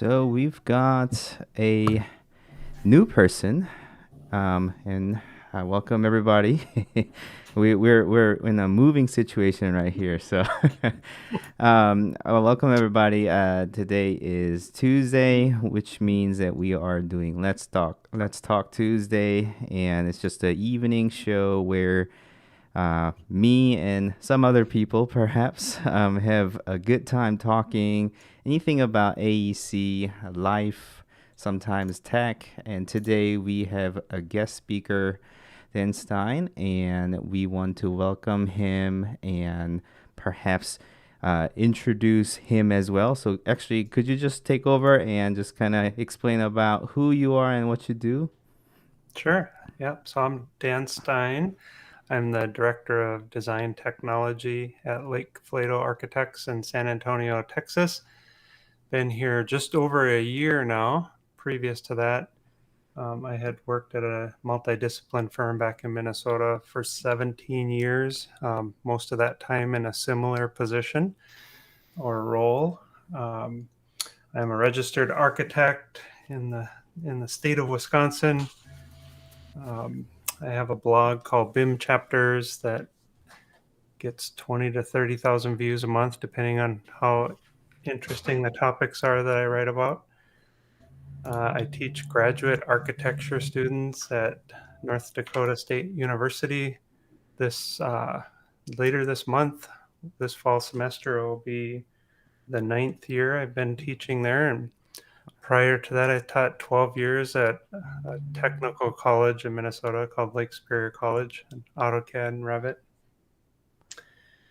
So we've got a new person, and welcome everybody. We're in a moving situation right here, so welcome everybody. Today is Tuesday, which means that we are doing Let's Talk Tuesday, and it's just an evening show where me and some other people perhaps have a good time talking anything about AEC, life, sometimes tech. And today we have a guest speaker, Dan Stine, and we want to welcome him and perhaps introduce him as well. So actually, could you just take over and just kind of explain about who you are and what you do? Sure. Yep. So I'm Dan Stine. I'm the Director of Design Technology at Flato Architects in San Antonio, Texas. Been here just over a year now. Previous to that, I had worked at a multidiscipline firm back in Minnesota for 17 years, most of that time in a similar position or role. I'm a registered architect in the state of Wisconsin. I have a blog called BIMChapers that gets 20 to 30,000 views a month, depending on how interesting the topics are that I write about. I teach graduate architecture students at North Dakota State University. Later this month, this fall semester, will be the 9th year I've been teaching there, and prior to that, I taught 12 years at a technical college in Minnesota called Lake Superior College, AutoCAD and Revit.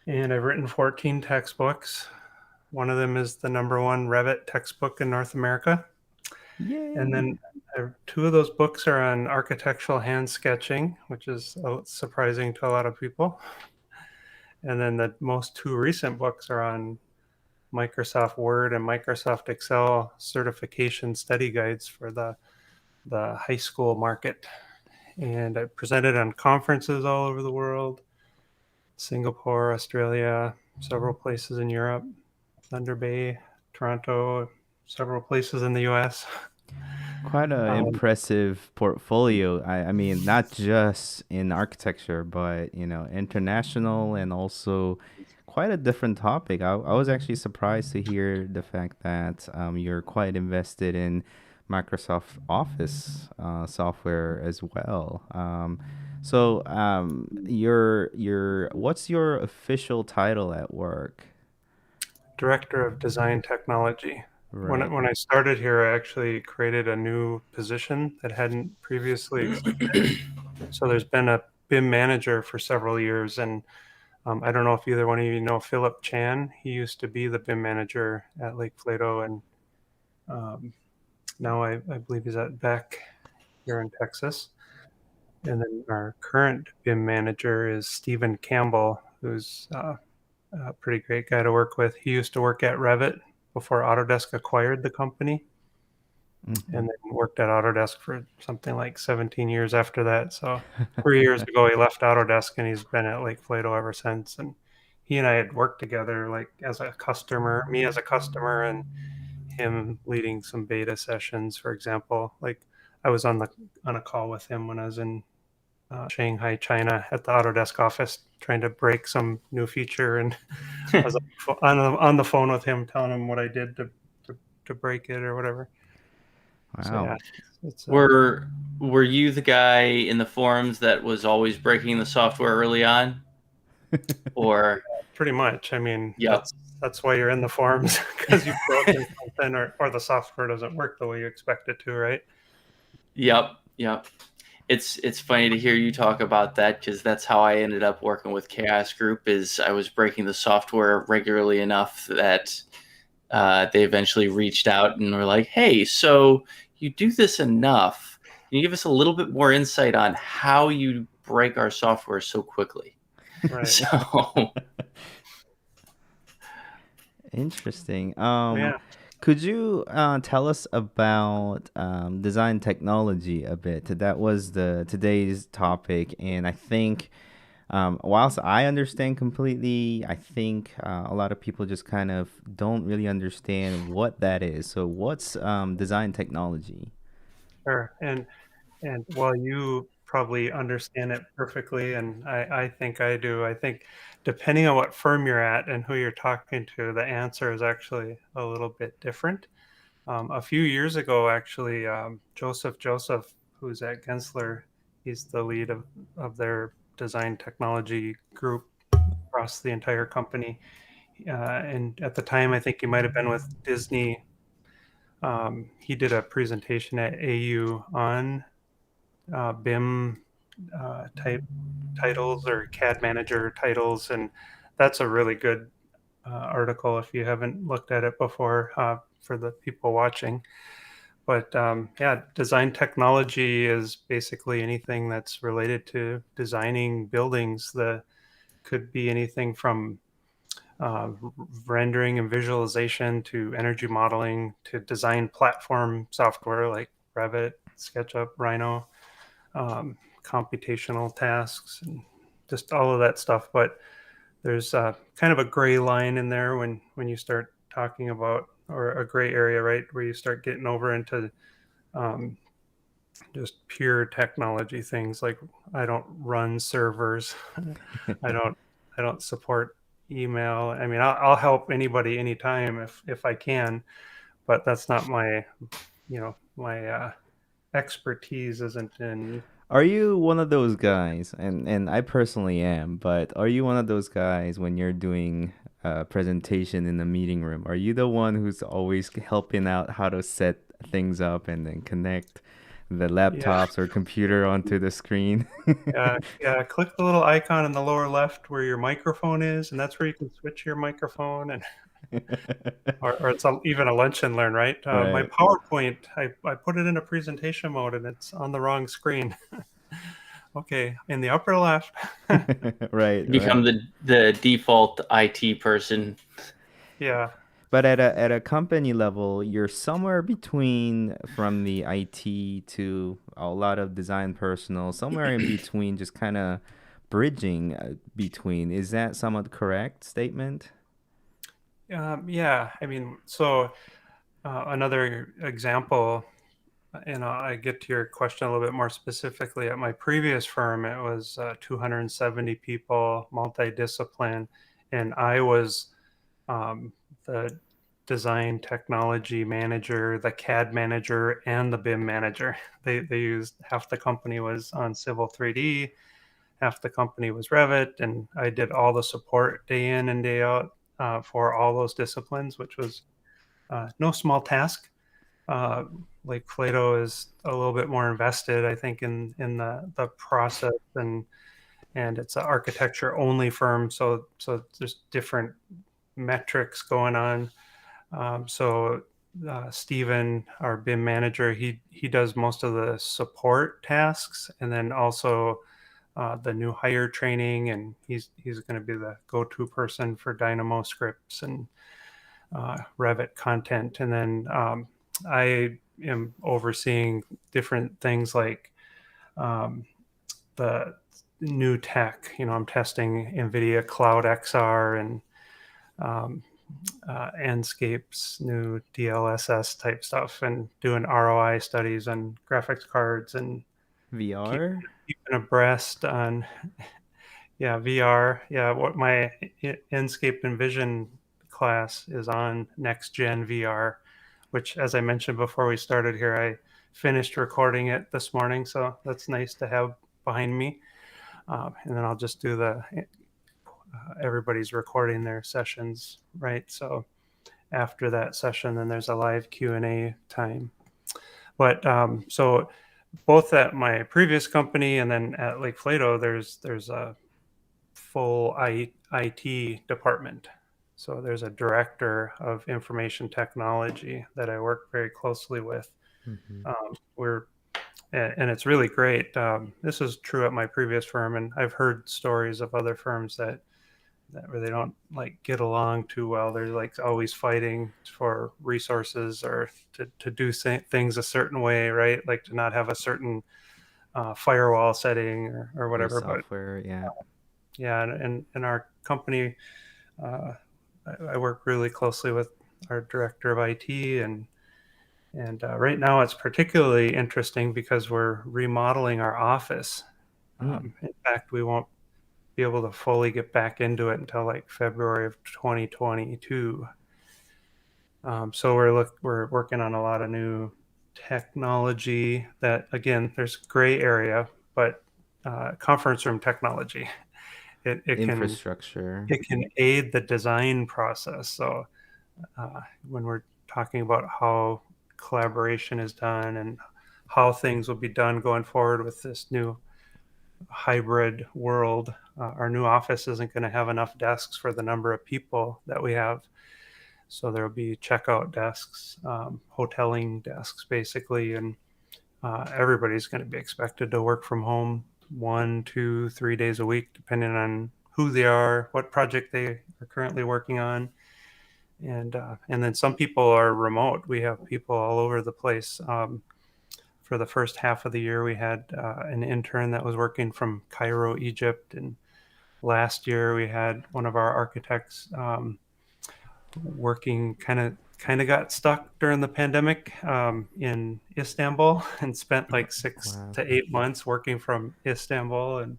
And I've written 14 textbooks. One of them is the #1 Revit textbook in North America. Yay. And then two of those books are on architectural hand sketching, which is surprising to a lot of people. And then the most two recent books are on Microsoft Word and Microsoft Excel certification study guides for the high school market. And I presented on conferences all over the world, Singapore, Australia, several places in Europe, Thunder Bay, Toronto, several places in the US. Quite an impressive portfolio. I mean, not just in architecture, but international and also quite a different topic. I was actually surprised to hear the fact that you're quite invested in Microsoft Office software as well. What's your official title at work? Director of Design Technology. Right. When I started here, I actually created a new position that hadn't previously existed. So there's been a BIM manager for several years, and I don't know if either one of you know Philip Chan. He used to be the BIM manager at Lake Flato, and now I believe he's at Beck here in Texas. And then our current BIM manager is Stephen Campbell, who's a pretty great guy to work with. He used to work at Revit before Autodesk acquired the company, and then worked at Autodesk for something like 17 years after that. So 3 years ago, he left Autodesk, and he's been at Lake Flato ever since. And he and I had worked together, like as a customer, me as a customer, and him leading some beta sessions. For example, like I was on a call with him when I was in Shanghai, China, at the Autodesk office, trying to break some new feature, and I was on the phone with him, telling him what I did to break it or whatever. Wow. So, yeah, were you the guy in the forums that was always breaking the software early on? Or pretty much. I mean, yep. That's why you're in the forums, because you've broken something, or the software doesn't work the way you expect it to, right? Yep. It's funny to hear you talk about that, because that's how I ended up working with Chaos Group. Is I was breaking the software regularly enough that they eventually reached out and were like, "Hey, so you do this enough. Can you give us a little bit more insight on how you break our software so quickly?" Right. So Interesting. Yeah. Could you tell us about design technology a bit? That was today's topic, and I think Whilst I understand completely, I think a lot of people just kind of don't really understand what that is. So, what's design technology? Sure. And while you probably understand it perfectly, and I think I do, I think depending on what firm you're at and who you're talking to, the answer is actually a little bit different. A few years ago, actually, Joseph, who's at Gensler, he's the lead of their design technology group across the entire company. And at the time, I think he might have been with Disney. He did a presentation at AU on BIM type titles or CAD manager titles, and that's a really good article if you haven't looked at it before, for the people watching. But yeah, design technology is basically anything that's related to designing buildings. The could be anything from uh, rendering and visualization to energy modeling to design platform software like Revit, SketchUp, Rhino, computational tasks, and just all of that stuff. But there's kind of a gray line in there when you start talking about, or a gray area, right, where you start getting over into um, just pure technology things. Like, I don't run servers. I don't I don't support email. I mean, I'll help anybody anytime if I can, but that's not my, my expertise isn't in. Are you one of those guys? And I personally am, but are you one of those guys when you're doing a presentation in the meeting room? Are you the one who's always helping out how to set things up and then connect the Yeah, laptops or computer onto the screen? yeah. Click the little icon in the lower left where your microphone is, and that's where you can switch your microphone. And or it's even a lunch and learn, right? My Right. PowerPoint, I put it in a presentation mode, and it's on the wrong screen. Okay, in the upper left. Right, Become right. the default IT person. Yeah, But at a company level, you're somewhere between from the IT to a lot of design personnel, somewhere in between, just kind of bridging between. Is that somewhat correct statement? yeah. I mean, so another example, and I get to your question a little bit more specifically. At my previous firm, it was 270 people, multidiscipline, and I was um, the design technology manager, the CAD manager, and the BIM manager. They used, half the company was on Civil 3D, half the company was Revit, and I did all the support day in and day out for all those disciplines, which was no small task. Uh, like Flato is a little bit more invested, I think, in the process, and it's an architecture only firm, so there's different metrics going on. So Stephen, our BIM manager, he does most of the support tasks, and then also the new hire training, and he's going to be the go-to person for Dynamo scripts and Revit content. And then I am overseeing different things like um, the new tech. I'm testing NVIDIA Cloud XR and um, Enscape's new DLSS type stuff, and doing ROI studies on graphics cards, and keep, VR? keeping abreast on, yeah, VR. Yeah, what my Enscape Envision class is on next gen VR, which, as I mentioned before we started here, I finished recording it this morning, so that's nice to have behind me. And then I'll just do everybody's recording their sessions, right? So after that session, then there's a live Q&A time. But so both at my previous company and then at Lake Flato, there's a full IT department. So there's a director of information technology that I work very closely with. Hmm. We're and it's really great. This is true at my previous firm, and I've heard stories of other firms that where they don't like get along too well. They're like always fighting for resources, or to do things a certain way, right? Like to not have a certain firewall setting or Your whatever. But software, yeah. yeah, and in our company, I work really closely with our director of IT, and right now it's particularly interesting because we're remodeling our office. In fact, we won't be able to fully get back into it until like February of 2022. So we're working on a lot of new technology that, again, there's gray area, but conference room technology. It can Infrastructure. aid the design process. So when we're talking about how collaboration is done and how things will be done going forward with this new hybrid world, our new office isn't going to have enough desks for the number of people that we have. So there'll be checkout desks, hoteling desks, basically, and everybody's going to be expected to work from home 1, 2, 3 days a week, depending on who they are, what project they are currently working on, and then some people are remote. We have people all over the place. For the first half of the year, we had an intern that was working from Cairo, Egypt, and last year we had one of our architects working kind of got stuck during the pandemic in Istanbul and spent like six Wow. to 8 months working from Istanbul. And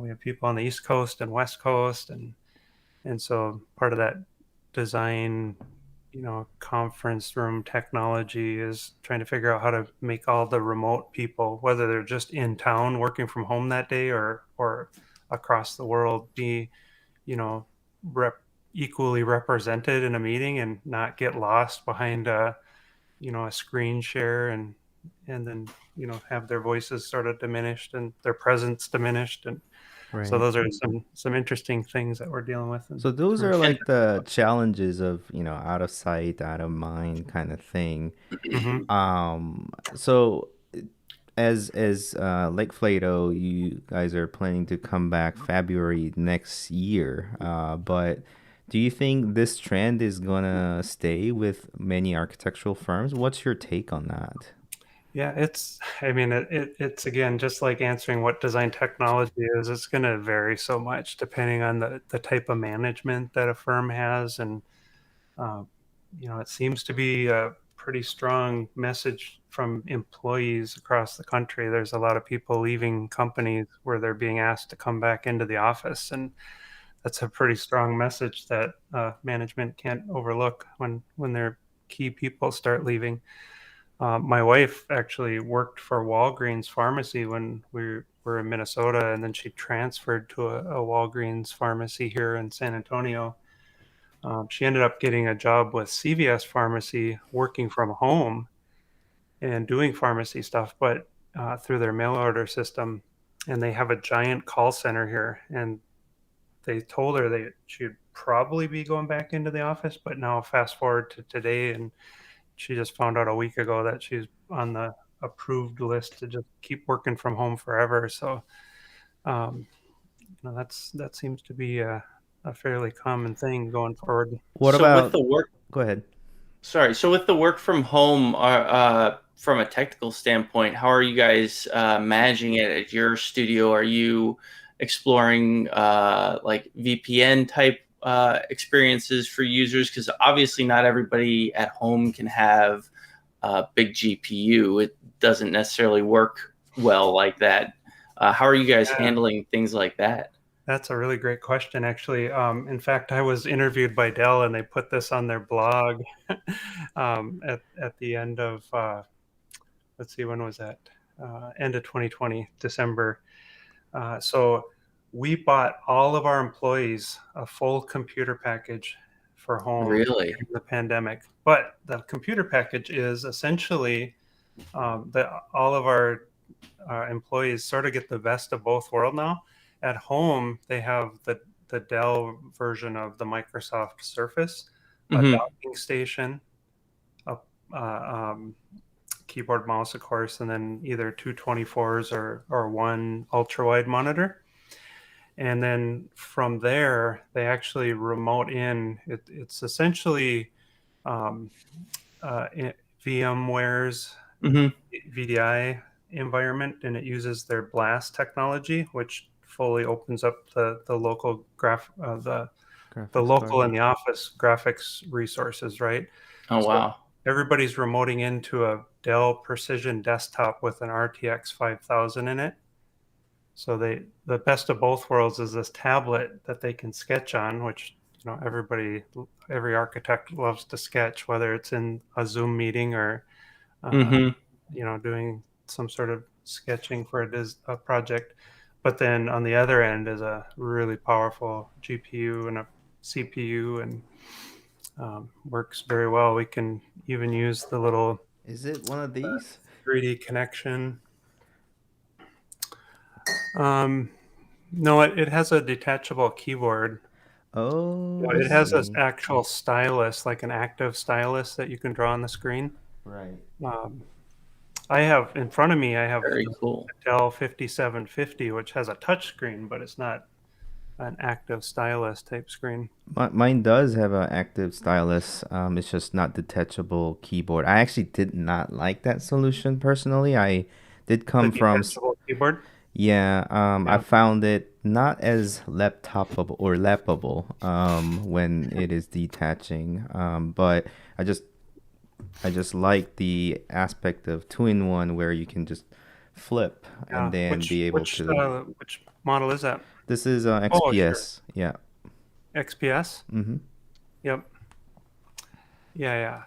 we have people on the East Coast and West Coast, and so part of that design, conference room technology is trying to figure out how to make all the remote people, whether they're just in town working from home that day or across the world, be, you know, rep, equally represented in a meeting and not get lost behind a screen share, and then have their voices sort of diminished and their presence diminished. And so Right. those are some interesting things that we're dealing with. So those are And like the challenges of, out of sight, out of mind kind of thing. Mhm. So as like Flato, you guys are planning to come back February next year. But do you think this trend is gonna stay with many architectural firms? What's your take on that? Yeah, I mean, it's again, just like answering what design technology is, it's going to vary so much depending on the type of management that a firm has. And, uh, it seems to be a pretty strong message from employees across the country. There's a lot of people leaving companies where they're being asked to come back into the office. And that's a pretty strong message that management can't overlook when their key people start leaving. My wife actually worked for Walgreens Pharmacy when we were in Minnesota, and then she transferred to a Walgreens pharmacy here in San Antonio. She ended up getting a job with CVS Pharmacy, working from home and doing pharmacy stuff, but through their mail order system. And they have a giant call center here, and they told her that she'd probably be going back into the office. But now, fast forward to today, and she just found out a week ago that she's on the approved list to just keep working from home forever. So um, that seems to be a fairly common thing going forward. What so with about, the work, go ahead. sorry, so with the work from home, from a technical standpoint, how are you guys managing it at your studio? Are you exploring like VPN type experiences for users? Because obviously not everybody at home can have a big GPU. It doesn't necessarily work well like that. How are you guys Yeah, handling things like that? that's a really great question, actually. In fact, I was interviewed by Dell, and they put this on their blog at the end of let's see, when was that? End of 2020, December. So we bought all of our employees a full computer package for home Really? during the pandemic. But the computer package is essentially that all of our employees sort of get the best of both worlds now. At home, they have the Dell version of the Microsoft Surface, a Hmm. docking station, a keyboard, mouse, of course, and then either two 24s or one ultra wide monitor. And then from there, they actually remote in. It's essentially um, uh, VMware's Hmm. VDI environment, and it uses their Blast technology, which fully opens up the local the Graphics local card. and the office graphics resources, right? Oh, So wow. everybody's remoting into a Dell Precision desktop with an RTX 5000 in it. So the best of both worlds is this tablet that they can sketch on, which every architect loves to sketch, whether it's in a Zoom meeting or doing some sort of sketching for a project. But then on the other end is a really powerful GPU and a CPU, and works very well. We can even use the little Is it one of these? 3D connection. No, it has a detachable keyboard. Oh, I It has an see. actual stylus, like an active stylus that you can draw on the screen. Right. I have in front of me, I have Very cool. a Dell 5750, which has a touch screen, but it's not an active stylus type screen. Mine does have an active stylus. It's just not detachable keyboard. I actually did not like that solution personally. I did The come from detachable keyboard. yeah. I Yeah. found it not as laptopable or lappable when it is detaching. But I just like the aspect of two-in-one where you can just flip Yeah. and then be able to. Which model is that? This is Oh, sure. XPS. Yeah. XPS. Mm-hmm. Yep. Yeah.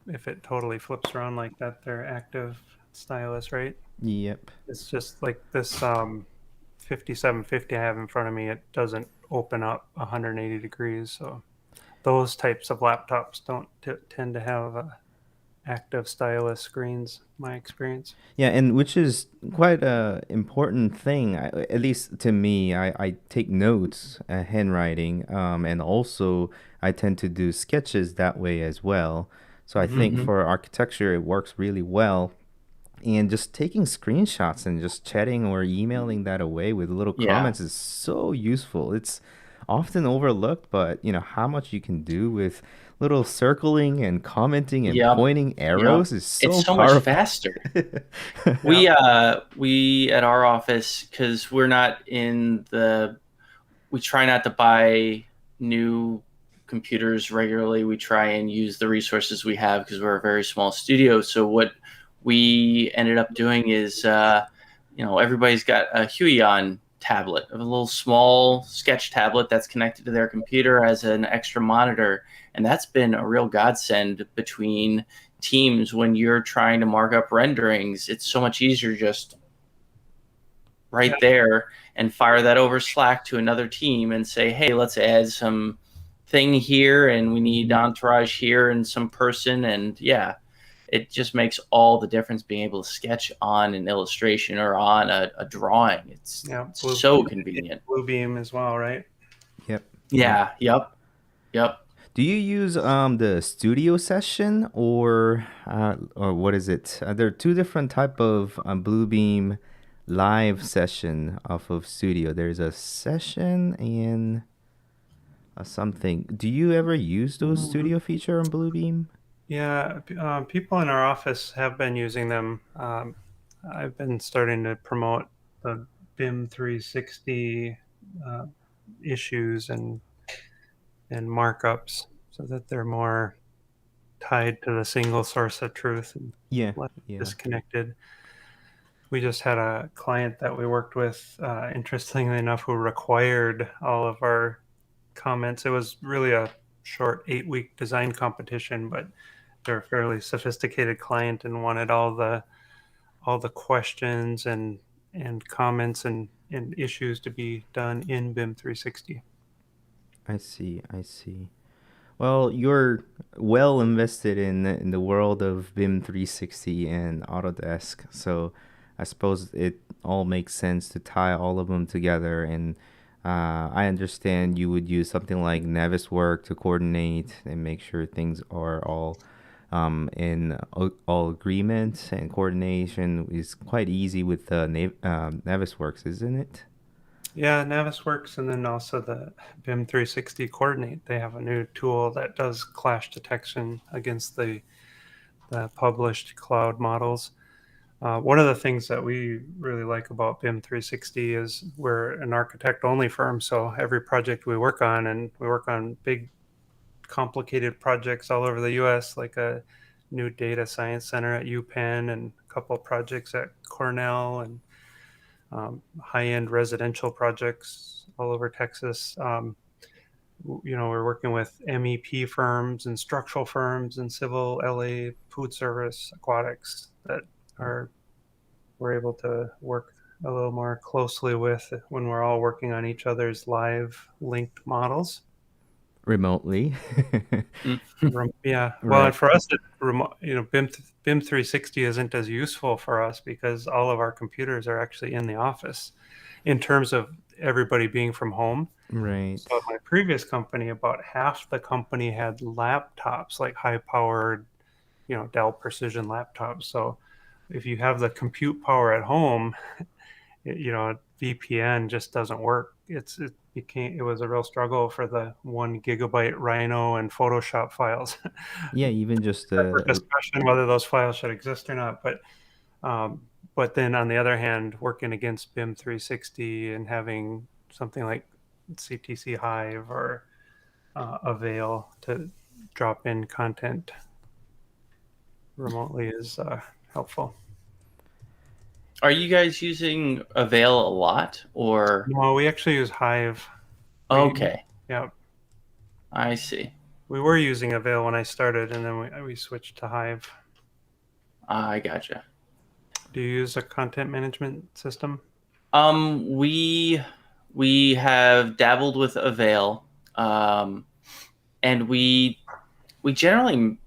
If it totally flips around like that, they're active stylus, right? Yep. It's just like this 5750 I have in front of me. It doesn't open up 180 degrees, so those types of laptops don't tend to have active stylus screens. My experience. Yeah, and which is quite a important thing, at least to me. I take notes, handwriting, and also I tend to do sketches that way as well. So I think for architecture, it works really well. And just taking screenshots and just chatting or emailing that away with little Yeah. comments is so useful. It's often overlooked, but how much you can do with little circling and commenting and Yep. pointing arrows is so It's so much powerful. faster. We at our office, because we're not we try not to buy new computers regularly. We try and use the resources we have because we're a very small studio. So what we ended up doing is, everybody's got a Huion tablet, a little small sketch tablet that's connected to their computer as an extra monitor. And that's been a real godsend between teams when you're trying to mark up renderings. It's so much easier just right there and fire that over Slack to another team and say, hey, let's add some thing here and we need entourage here and some person. And yeah, it just makes all the difference being able to sketch on an illustration or on a drawing. It's so convenient. Bluebeam as well, right? Yep. Yeah. Yep. Do you use the studio session or what is it? There are two different type of Bluebeam live session off of studio. There's a session and something. Do you ever use those studio feature on Bluebeam? Yeah, people in our office have been using them. I've been starting to promote the BIM 360 issues and markups so that they're more tied to the single source of truth and less disconnected. We just had a client that we worked with, interestingly enough, who required all of our comments. It was really a short 8-week design competition, but they're a fairly sophisticated client and wanted all the questions and comments and issues to be done in BIM 360. I see. Well, you're well invested in the world of BIM 360 and Autodesk, so I suppose it all makes sense to tie all of them together. And I understand you would use something like Naviswork to coordinate and make sure things are all in all agreement, and coordination is quite easy with Navisworks, isn't it? Yeah, Navisworks, and then also the BIM 360 Coordinate. They have a new tool that does clash detection against the published cloud models. One of the things that we really like about BIM 360 is we're an architect-only firm, so every project we work on, and we work on big, complicated projects all over the U.S., like a new data science center at UPenn and a couple of projects at Cornell, and high-end residential projects all over Texas. We're working with MEP firms and structural firms and civil, LA, food service, aquatics that we're able to work a little more closely with when we're all working on each other's live linked models. Remotely. Yeah. Well, Right. and for us, BIM 360 isn't as useful for us because all of our computers are actually in the office in terms of everybody being from home. Right. So at my previous company, about half the company had laptops, like high-powered, Dell Precision laptops. So if you have the compute power at home, VPN just doesn't work. It was a real struggle for the 1 gigabyte Rhino and Photoshop files. Yeah, even just Separate discussion whether those files should exist or not. But then on the other hand, working against BIM 360 and having something like CTC Hive or Avail to drop in content remotely is helpful. Are you guys using Avail a lot, or? No, we actually use Hive. Okay. Yeah. I see. We were using Avail when I started, and then we switched to Hive. I gotcha. Do you use a content management system? We have dabbled with Avail, and we generally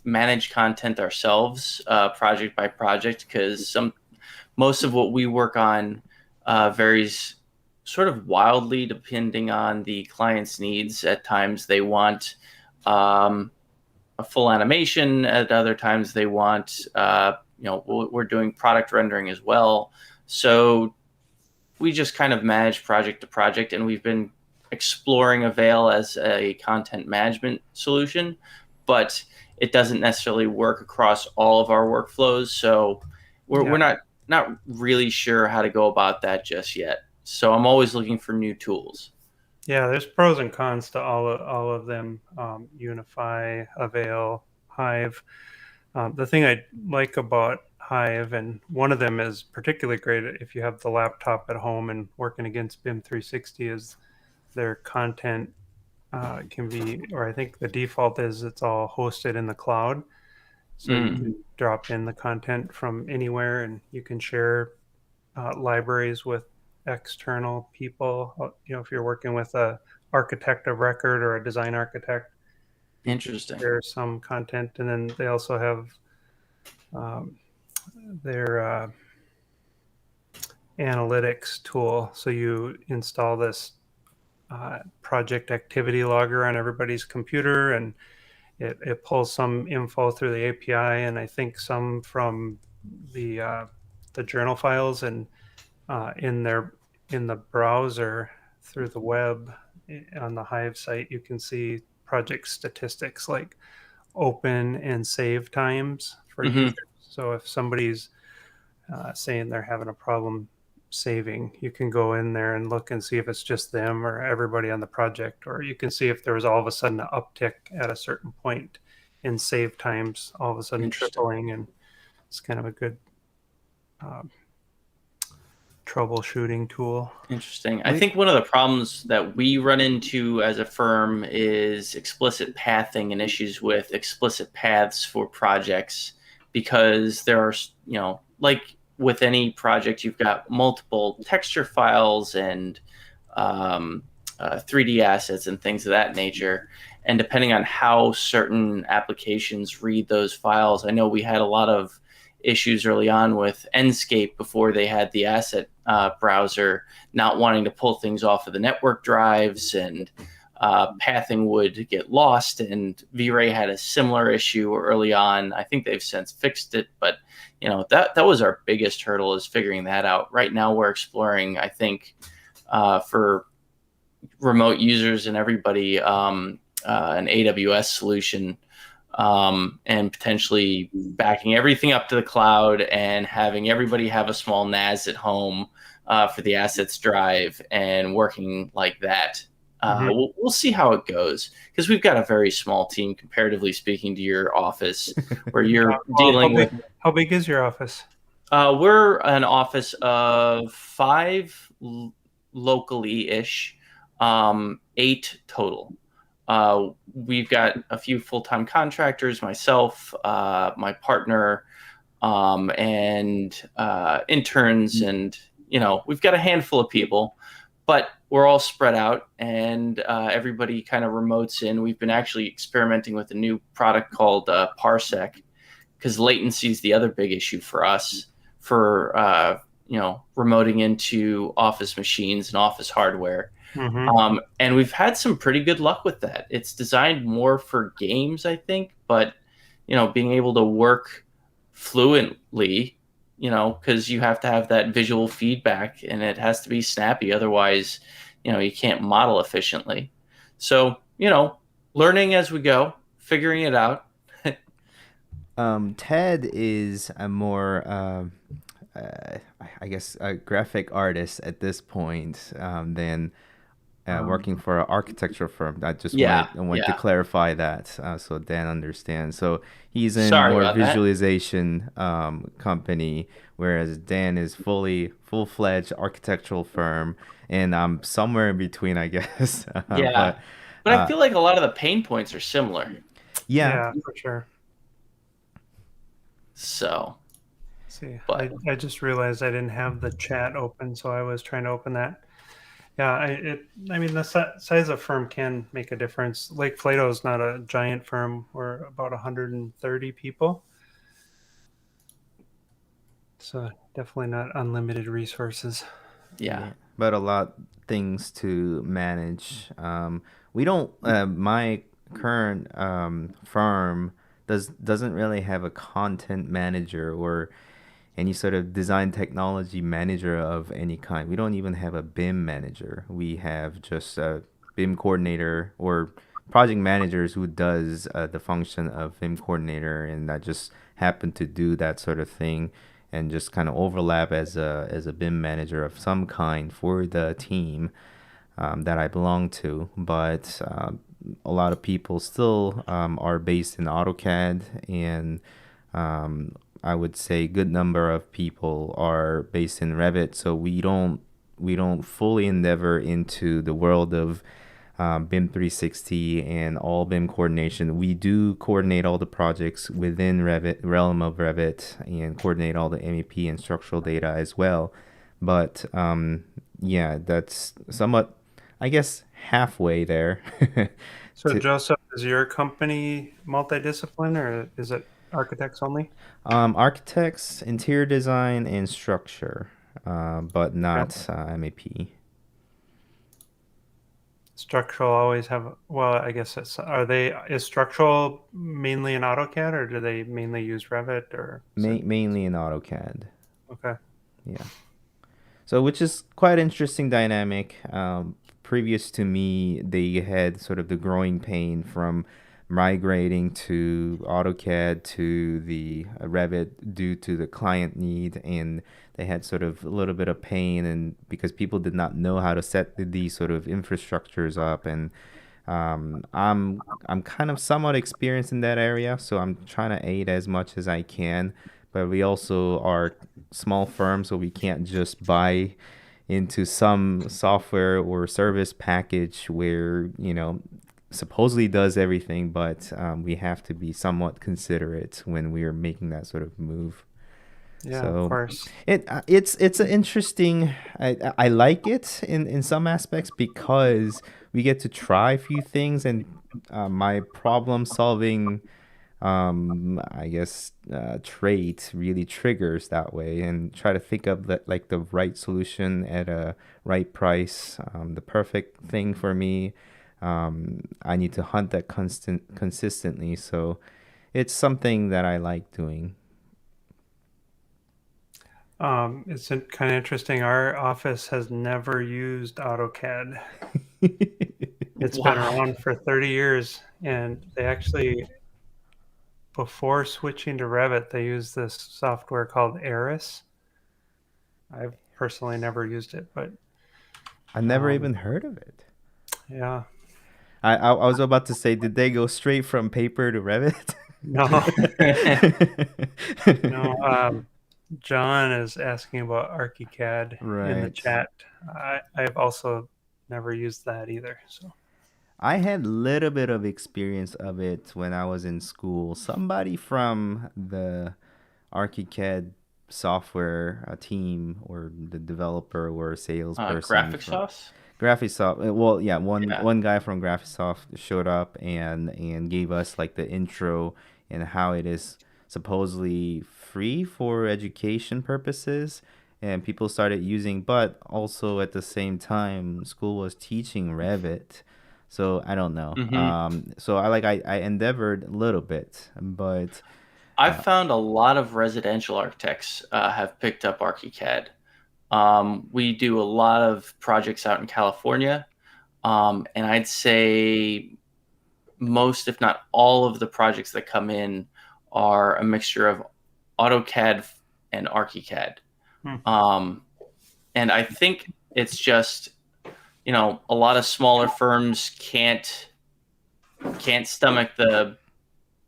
manage content ourselves, project by project, because most of what we work on varies sort of wildly depending on the client's needs. At times they want a full animation. At other times they want, we're doing product rendering as well. So we just kind of manage project to project, and we've been exploring Avail as a content management solution, but it doesn't necessarily work across all of our workflows. So we're not really sure how to go about that just yet. So I'm always looking for new tools. Yeah, there's pros and cons to all of them. Unify, Avail, Hive. The thing I like about Hive, and one of them is particularly great if you have the laptop at home and working against BIM 360, is their content can be, or I think the default is it's all hosted in the cloud. So you can drop in the content from anywhere, and you can share libraries with external people. If you're working with a architect of record or a design architect, interesting. There's some content, and then they also have their analytics tool. So you install this project activity logger on everybody's computer, and it pulls some info through the API, and I think some from the journal files, and in the browser through the web on the Hive site, you can see project statistics like open and save times for users. So if somebody's saying they're having a problem saving, you can go in there and look and see if it's just them or everybody on the project, or you can see if there was all of a sudden an uptick at a certain point in save times, all of a sudden tripling, and it's kind of a good troubleshooting tool. Interesting. I think one of the problems that we run into as a firm is explicit pathing and issues with explicit paths for projects, because there are, like with any project, you've got multiple texture files and 3D assets and things of that nature. And depending on how certain applications read those files, I know we had a lot of issues early on with Enscape before they had the asset browser, not wanting to pull things off of the network drives, and pathing would get lost. And V-Ray had a similar issue early on. I think they've since fixed it, but that was our biggest hurdle, is figuring that out. Right now we're exploring, I think, for remote users and everybody, an AWS solution and potentially backing everything up to the cloud and having everybody have a small NAS at home for the assets drive and working like that. We'll see how it goes, because we've got a very small team, comparatively speaking, to your office, where you're dealing with. How big is your office? We're an office of 5 locally-ish, 8 total. We've got a few full-time contractors, myself, my partner, and interns, and we've got a handful of people, but we're all spread out, and everybody kind of remotes in. We've been actually experimenting with a new product called Parsec, because latency is the other big issue for us for remoting into office machines and office hardware. And we've had some pretty good luck with that. It's designed more for games, I think, but being able to work fluently, because you have to have that visual feedback and it has to be snappy. Otherwise, you can't model efficiently. So, learning as we go, figuring it out. Ted is a more, I guess, a graphic artist at this point than working for an architecture firm. I just wanted to clarify that so Dan understands. So he's in more visualization company, whereas Dan is full-fledged architectural firm, and I'm somewhere in between, I guess. But I feel like a lot of the pain points are similar. Yeah, for sure. So, see, I just realized I didn't have the chat open, so I was trying to open that. Yeah, I mean, the size of firm can make a difference. Like Flato is not a giant firm. We're about 130 people. So definitely not unlimited resources. Yeah. But a lot things to manage. We don't, my current firm doesn't really have a content manager or any sort of design technology manager of any kind. We don't even have a BIM manager. We have just a BIM coordinator or project managers who does the function of BIM coordinator, and I just happen to do that sort of thing and just kind of overlap as a BIM manager of some kind for the team that I belong to. But a lot of people still are based in AutoCAD, and I would say a good number of people are based in Revit. So we don't fully endeavor into the world of BIM 360 and all BIM coordination. We do coordinate all the projects within Revit, realm of Revit, and coordinate all the MEP and structural data as well. But that's somewhat, I guess, halfway there. So Joseph, is your company multidiscipline, or is it architects only? Architects, interior design, and structure, but not MEP. Structural always have, well, I guess is structural mainly in AutoCAD, or do they mainly use Revit, or? Mainly in AutoCAD. Okay. Yeah. So, which is quite interesting dynamic. Previous to me, they had sort of the growing pain from migrating to AutoCAD to the Revit due to the client need, and they had sort of a little bit of pain, and because people did not know how to set these sort of infrastructures up, and I'm kind of somewhat experienced in that area, so I'm trying to aid as much as I can. But we also are small firm, so we can't just buy into some software or service package where supposedly does everything, but we have to be somewhat considerate when we are making that sort of move. Yeah, so of course. It's an interesting. I like it in some aspects because we get to try a few things, and my problem solving I guess trait really triggers that way, and try to think of the right solution at a right price, the perfect thing for me. I need to hunt that consistently, so it's something that I like doing. It's kind of interesting. Our office has never used AutoCAD. It's been around for 30 years, and they actually before switching to Revit, they use this software called Eris. I've personally never used it, but I never even heard of it. yeah. I was about to say, did they go straight from paper to Revit? No, no. John is asking about ArchiCAD in the Right. chat. I've also never used that either. So I had a little bit of experience of it when I was in school. Somebody from the ArchiCAD software team or the developer or salesperson from Graphics Graphisoft. Well, yeah, Yeah. one guy from Graphisoft showed up and gave us like the intro and how it is supposedly free for education purposes, and people started using, but also at the same time, school was teaching Revit. So I don't know. So I endeavored a little bit, but I've found a lot of residential architects have picked up ArchiCAD. We do a lot of projects out in California, and I'd say most, if not all, of the projects that come in are a mixture of AutoCAD and ArchiCAD. And I think it's just, a lot of smaller firms can't stomach the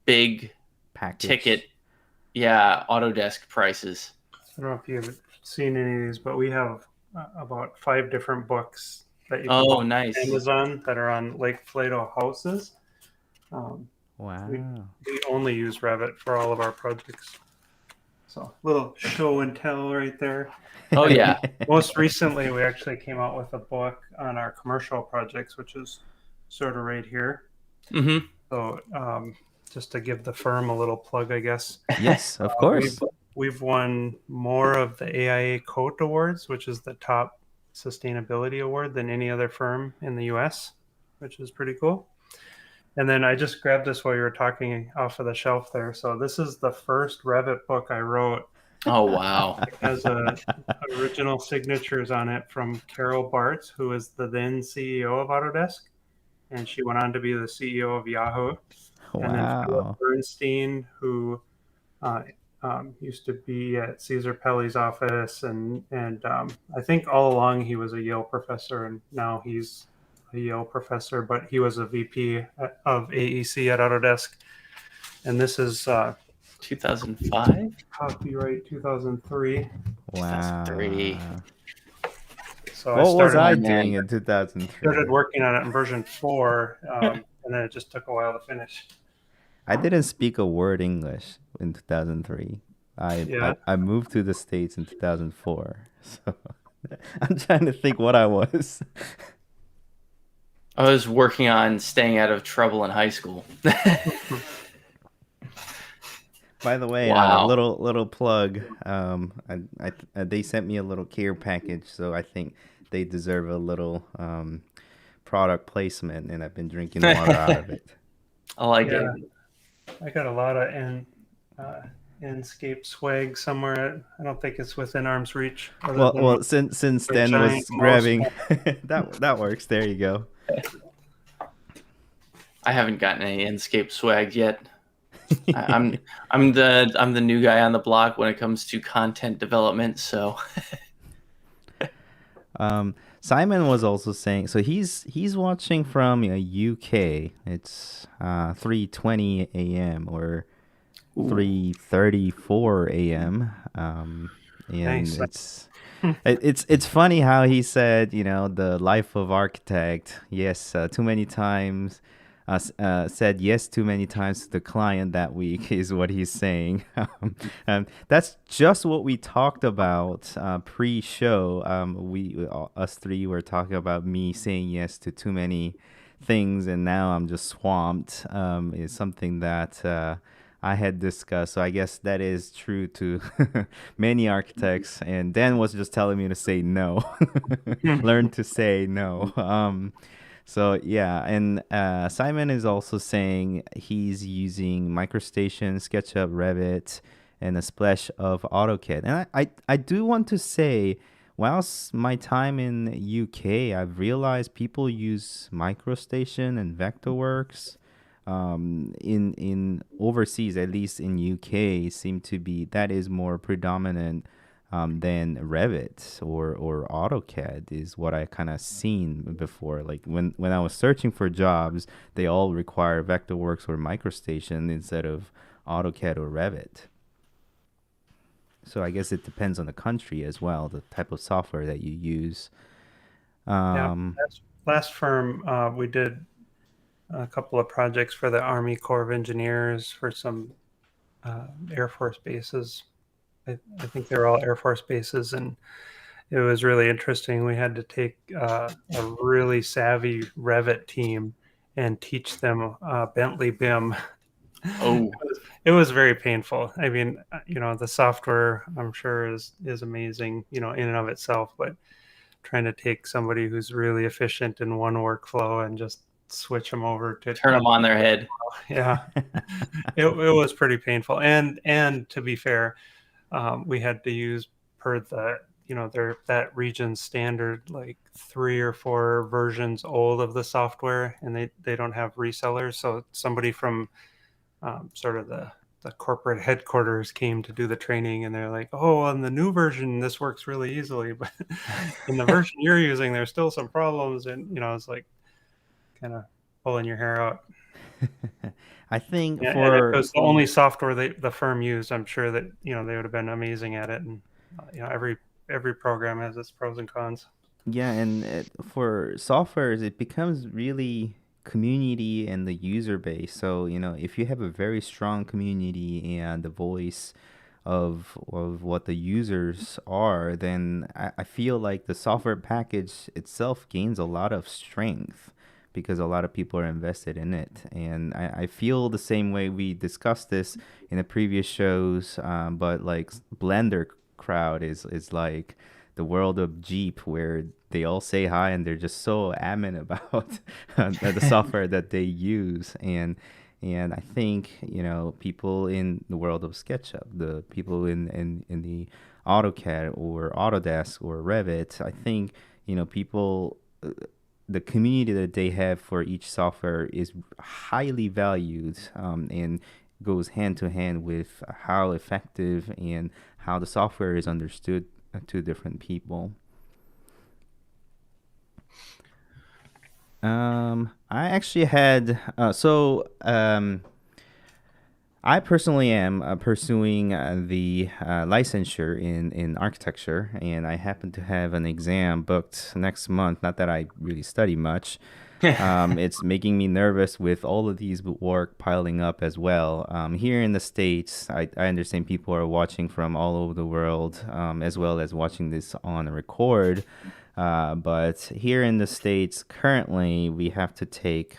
big package. ticket, Autodesk prices. I don't know if you've seen any of these, but we have about 5 different books that you can buy on Amazon that are on Lake Flato houses. Wow. We only use Revit for all of our projects. So little show and tell right there. Oh yeah. Most recently, we actually came out with a book on our commercial projects, which is sort of right here. Mm-hmm. So just to give the firm a little plug, I guess. Yes, of course. We've won more of the AIA COAT Awards, which is the top sustainability award, than any other firm in the US, which is pretty cool. And then I just grabbed this while you were talking off of the shelf there. So this is the first Revit book I wrote. Oh, wow. It has original signatures on it from Carol Bartz, who is the then CEO of Autodesk. And she went on to be the CEO of Yahoo. Wow. And then Philip Bernstein, who used to be at Caesar Pelli's office. And I think all along he was a Yale professor, and now he's a Yale professor, but he was a VP of AEC at Autodesk. And this is 2005? Copyright 2003. Wow. 2003. So what was I doing in 2003? Started working on it in version 4, and then it just took a while to finish. I didn't speak a word English in 2003. I moved to the States in 2004. So I'm trying to think what I was. I was working on staying out of trouble in high school. By the way, Wow. Little plug. They sent me a little care package, so I think they deserve a little product placement, and I've been drinking water out of it. I like it. I got a lot of Enscape swag somewhere. I don't think it's within arm's reach. Well, since Dan was grabbing, that works. There you go. I haven't gotten any Enscape swag yet. I'm the new guy on the block when it comes to content development. So, Simon was also saying, so he's watching from UK. It's 3:20 a.m. or 3:34 a.m. And nice. it's funny how he said, the life of architect. Yes, too many times. Said yes too many times to the client that week is what he's saying. And that's just what we talked about pre-show. Us three were talking about me saying yes to too many things, and now I'm just swamped. Is something that I had discussed. So I guess that is true to many architects. And Dan was just telling me to say no. Learn to say no. So yeah, and Simon is also saying he's using MicroStation, SketchUp, Revit, and a splash of AutoCAD. And I do want to say, whilst my time in UK, I've realized people use MicroStation and Vectorworks in overseas, at least in UK, seem to be that is more predominant than Revit or AutoCAD is what I kind of seen before. Like when I was searching for jobs, they all require Vectorworks or MicroStation instead of AutoCAD or Revit. So I guess it depends on the country as well, the type of software that you use. Yeah, last firm, we did a couple of projects for the Army Corps of Engineers for some Air Force bases. I think they're all Air Force bases, and it was really interesting. We had to take a really savvy Revit team and teach them Bentley BIM. Oh, It was very painful. I mean, the software I'm sure is amazing, in and of itself, but trying to take somebody who's really efficient in one workflow and just switch them over to turn them on their head. Yeah, it was pretty painful. And to be fair, we had to use per the that region's standard, like 3 or 4 versions old of the software, and they don't have resellers. So somebody from sort of the corporate headquarters came to do the training, and they're like, "Oh, on the new version, this works really easily, but in the version you're using, there's still some problems." And it's like kind of pulling your hair out. I think Yeah, and for it was the only software the firm used. I'm sure that they would have been amazing at it. And every program has its pros and cons. yeah, and for softwares, it becomes really community and the user base. So if you have a very strong community and the voice of what the users are, then I feel like the software package itself gains a lot of strength because a lot of people are invested in it. And I feel the same way. We discussed this in the previous shows, but like Blender crowd is like the world of Jeep, where they all say hi and they're just so adamant about the software that they use. And I think people in the world of SketchUp, the people in the AutoCAD or Autodesk or Revit, I think people, the community that they have for each software is highly valued, and goes hand to hand with how effective and how the software is understood to different people. I actually had I personally am pursuing the licensure in architecture, and I happen to have an exam booked next month. Not that I really study much. It's making me nervous with all of these work piling up as well. Here in the States, I understand people are watching from all over the world, as well as watching this on a record. But here in the States, currently, we have to take,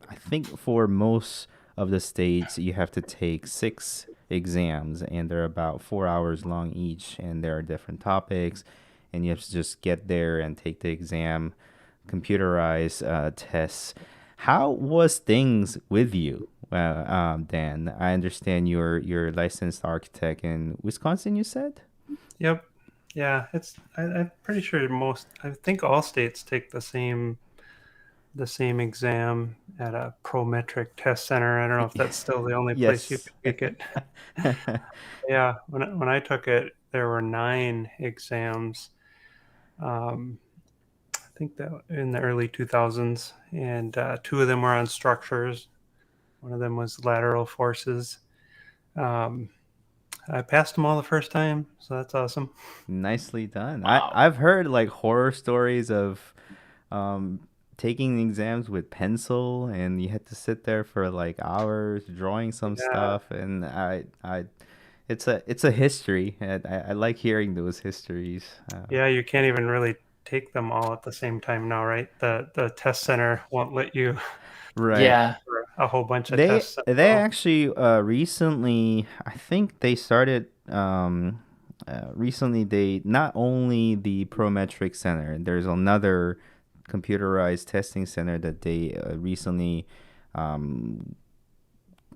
I think for most of the states, you have to take 6 exams, and they're about 4 hours long each, and there are different topics, and you have to just get there and take the exam, computerized tests. How was things with you, Dan? I understand you're licensed architect in Wisconsin, you said? Yep. Yeah, I'm pretty sure I think all states take the same exam at a Prometric test center. I don't know if that's still the only place you Yes. can take it. Yeah, when I took it, there were 9 exams. I think that in the early 2000s, and 2 of them were on structures. One of them was lateral forces. I passed them all the first time, so that's awesome. Nicely done. Wow. I've heard like horror stories of taking exams with pencil, and you had to sit there for like hours drawing some Yeah. stuff, and it's a history, and I like hearing those histories. Yeah, you can't even really take them all at the same time now, right? The test center won't let you Right. Yeah. for a whole bunch of They tests. they actually recently, I think they started recently, they not only the Prometric Center, there's another computerized testing center that they recently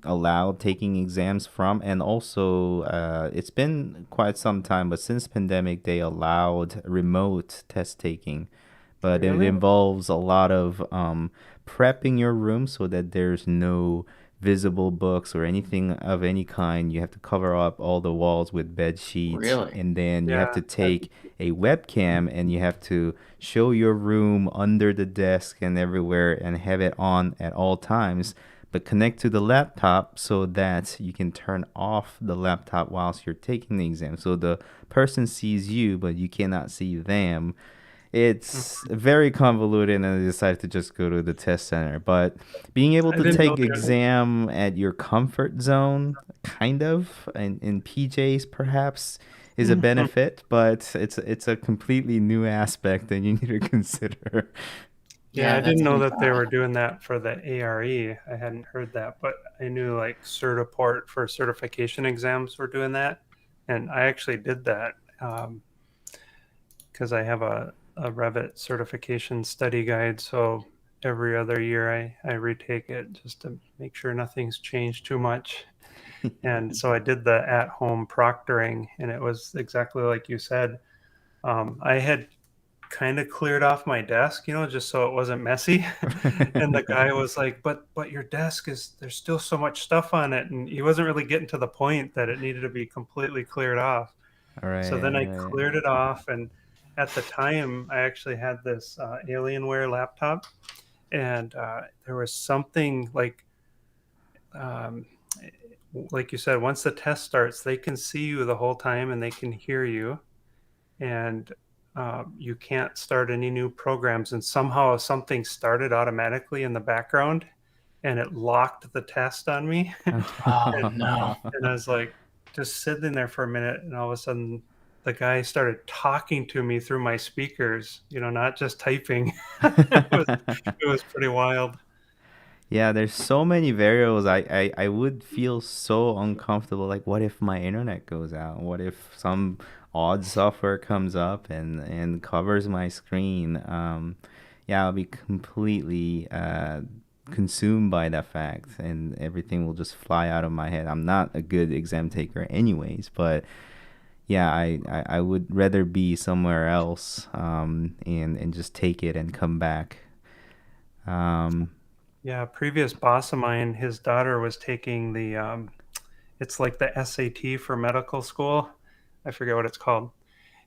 allowed taking exams from, and also it's been quite some time, but since pandemic they allowed remote test taking, but it Really? involves a lot of prepping your room so that there's no visible books or anything of any kind. You have to cover up all the walls with bed sheets, Really? and then you have Yeah. to take a webcam and you have to show your room under the desk and everywhere and have it on at all times, but connect to the laptop so that you can turn off the laptop whilst you're taking the exam. So the person sees you, but you cannot see them. It's very convoluted, and I decided to just go to the test center. But being able I to didn't know take that. exam at your comfort zone, kind of, in PJs perhaps, is a Mhm. benefit, but it's a completely new aspect that you need to consider. Yeah, Yeah, I didn't that's know that they were doing that for the ARE. I hadn't heard that, but I knew like Certiport for certification exams were doing that. And I actually did that because I have a Revit certification study guide. So every other year I retake it just to make sure nothing's changed too much. And so I did the at-home proctoring, and it was exactly like you said. I had kind of cleared off my desk, just so it wasn't messy. And the guy was like, "But your desk is there's still so much stuff on it," and he wasn't really getting to the point that it needed to be completely cleared off. So Right, then I right. cleared it off, and at the time I actually had this Alienware laptop, and there was something um, like you said, once the test starts, they can see you the whole time and they can hear you, and you can't start any new programs. And somehow something started automatically in the background, and it locked the test on me. Oh and, no. and I was like, just sitting there for a minute, and all of a sudden, the guy started talking to me through my speakers. Not just typing. It was pretty wild. Yeah, there's so many variables. I would feel so uncomfortable. Like, what if my internet goes out? What if some odd software comes up and covers my screen? Yeah, I'll be completely consumed by that fact, and everything will just fly out of my head. I'm not a good exam taker, anyways, but yeah, I would rather be somewhere else, and just take it and come back. Um, Yeah, a previous boss of mine, his daughter was taking it's like the SAT for medical school. I forget what it's called.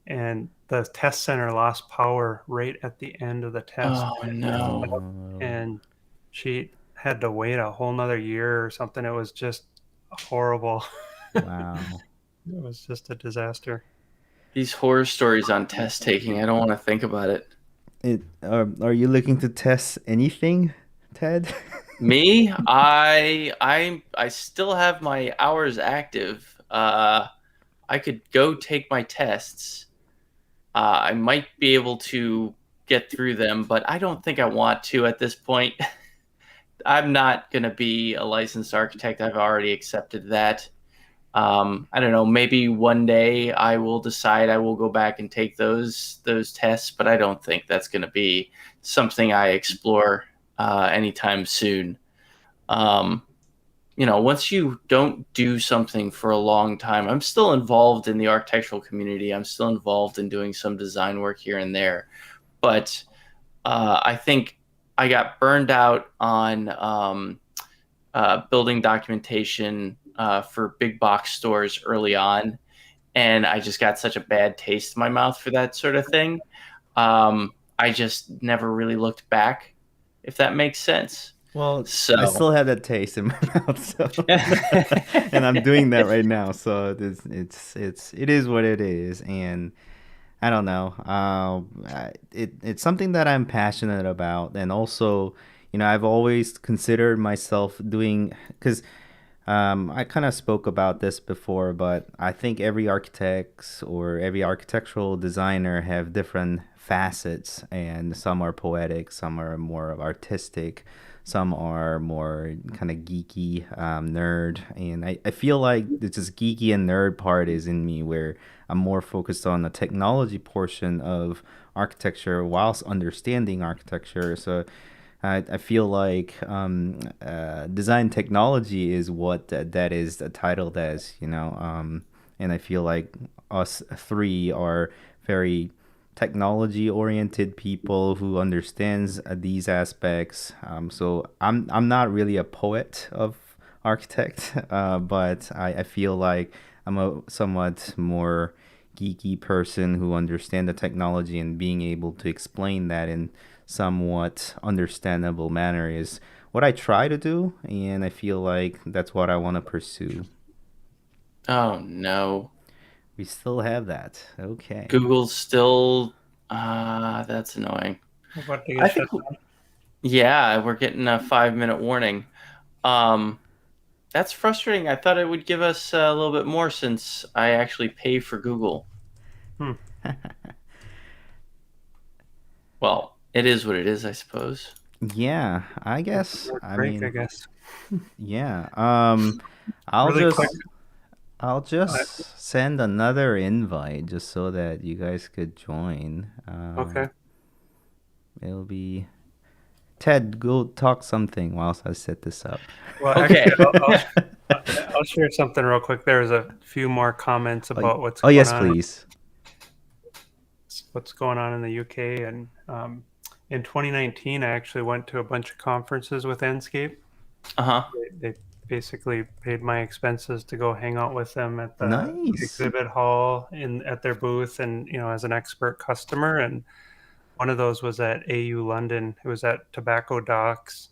And the test center lost power right at the end of the test. Oh And it messed no. up, and she had to wait a whole nother year or something. It was just horrible. wow. It was just a disaster. These horror stories on test taking, I don't want to think about it. Are you looking to test anything, Ted? Me, I still have my hours active. I could go take my tests. I might be able to get through them, but I don't think I want to at this point. I'm not going to be a licensed architect. I've already accepted that. I don't know. Maybe one day I will decide I will go back and take those tests, but I don't think that's going to be something I explore anytime soon. Um, once you don't do something for a long time, I'm still involved in the architectural community. I'm still involved in doing some design work here and there, but I think I got burned out on building documentation for big box stores early on, and I just got such a bad taste in my mouth for that sort of thing. I just never really looked back, if that makes sense. Well, I So, still have that taste in my mouth, so and I'm doing that right now. So it is what it is, and I don't know. It's something that I'm passionate about, and also, I've always considered myself doing because I kind of spoke about this before, but I think every architect or every architectural designer have different facets, and some are poetic, some are more artistic, some are more kind of geeky, nerd. And I feel like this geeky and nerd part is in me where I'm more focused on the technology portion of architecture whilst understanding architecture. So I feel like design technology is what that is titled as, and I feel like us three are very technology-oriented people who understands these aspects. So I'm not really a poet of architect, but I feel like I'm a somewhat more geeky person who understand the technology, and being able to explain that in somewhat understandable manner is what I try to do, and I feel like that's what I want to pursue. Oh no. We still have that. Okay. Google's still that's annoying. We're about to I get think shut down. yeah, we're getting a 5-minute warning. Um that's frustrating. I thought it would give us a little bit more since I actually pay for Google. Hmm. Well, it is what it is, I suppose. Yeah, I guess. Work I break, I mean, guess. yeah. I'll Really quick. just I'll I, just send another invite just so that you guys could join. okay. It'll be Ted. Go talk something whilst I set this up. Well, Okay. actually, I'll share something real quick. There's a few more comments about Oh yes, please. what's going on in the UK. And in 2019, I actually went to a bunch of conferences with Enscape. Uh-huh. They basically paid my expenses to go hang out with them at the Nice. exhibit hall at their booth, and as an expert customer. And one of those was at AU London. It was at Tobacco Docks.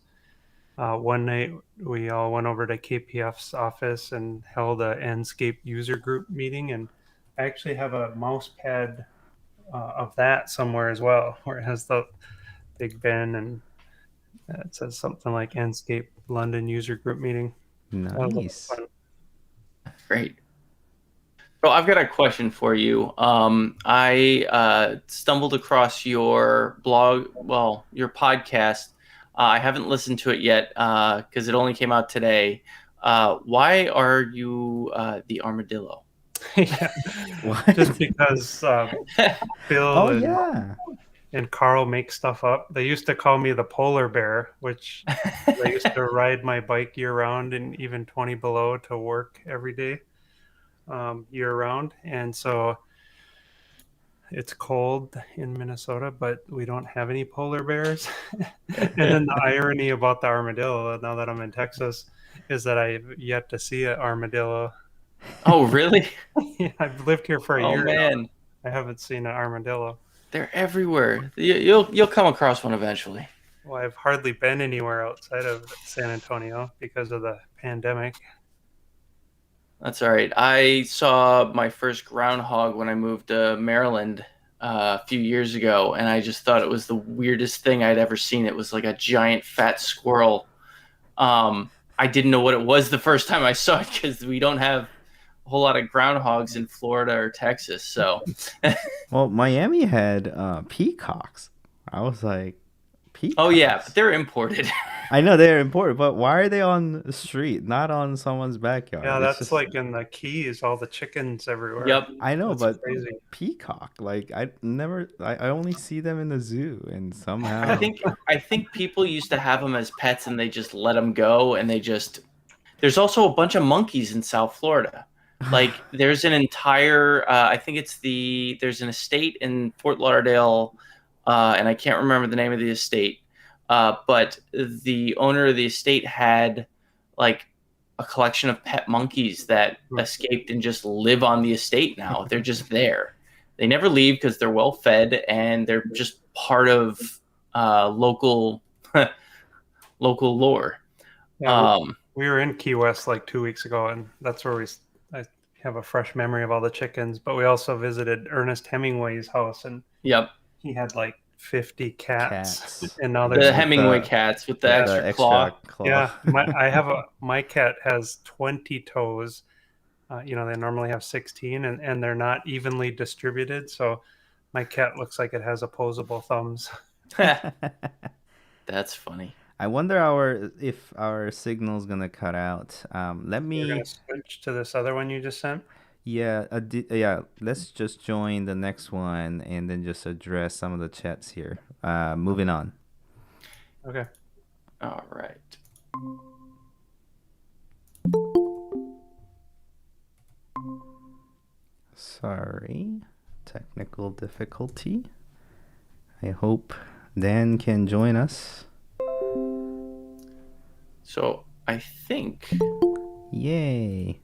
One night we all went over to KPF's office and held a Enscape user group meeting, and I actually have a mouse pad of that somewhere as well, where it has the Big Ben, and it says something like Enscape London user group meeting. That was a lot of Nice. fun. Great. So I've got a question for you. I stumbled across your blog, well, your podcast. I haven't listened to it yet because it only came out today. Why are you the Armadillo? Yeah. What? Just because Bill Oh yeah. and Carl make stuff up. They used to call me the polar bear, which I used to ride my bike year round and even 20 below to work every day year round. And so it's cold in Minnesota, but we don't have any polar bears. And then the irony about the armadillo, now that I'm in Texas, is that I've yet to see an armadillo. Oh, really? Yeah, I've lived here for a Oh year now. man, I haven't seen an armadillo. they're everywhere. You'll come across one eventually. Well, I've hardly been anywhere outside of San Antonio because of the pandemic. That's all right. I saw my first groundhog when I moved to Maryland a few years ago, and I just thought it was the weirdest thing I'd ever seen. It was like a giant fat squirrel. I didn't know what it was the first time I saw it because we don't have a whole lot of groundhogs in Florida or Texas. So, Well, Miami had peacocks. I was like, peacocks. oh yeah, but they're imported. I know they're important, but why are they on the street, not on someone's backyard? Yeah, It's that's just- like in the Keys, all the chickens everywhere. Yep. I know, That's but crazy. peacock, like I only see them in the zoo, and somehow I think people used to have them as pets and they just let them go, and there's also a bunch of monkeys in South Florida. Like there's an entire I think there's an estate in Fort Lauderdale, and I can't remember the name of the estate, but the owner of the estate had like a collection of pet monkeys that escaped and just live on the estate now. They're just there. They never leave because they're well fed and they're just part of local local lore. Yeah, we were in Key West like 2 weeks ago, and that's where I have a fresh memory of all the chickens. But we also visited Ernest Hemingway's house, and Yep. he had like 50 cats. cats. And now The there's Hemingway cats with the extra claw. yeah. My cat has 20 toes. They normally have 16, and they're not evenly distributed. So my cat looks like it has opposable thumbs. That's funny. I wonder if our signal's gonna cut out. Let We're me. gonna switch to this other one you just sent. Yeah, yeah. Let's just join the next one and then just address some of the chats here. Moving on. Okay. All right. Sorry. technical difficulty. I hope Dan can join us. So I think. Yay!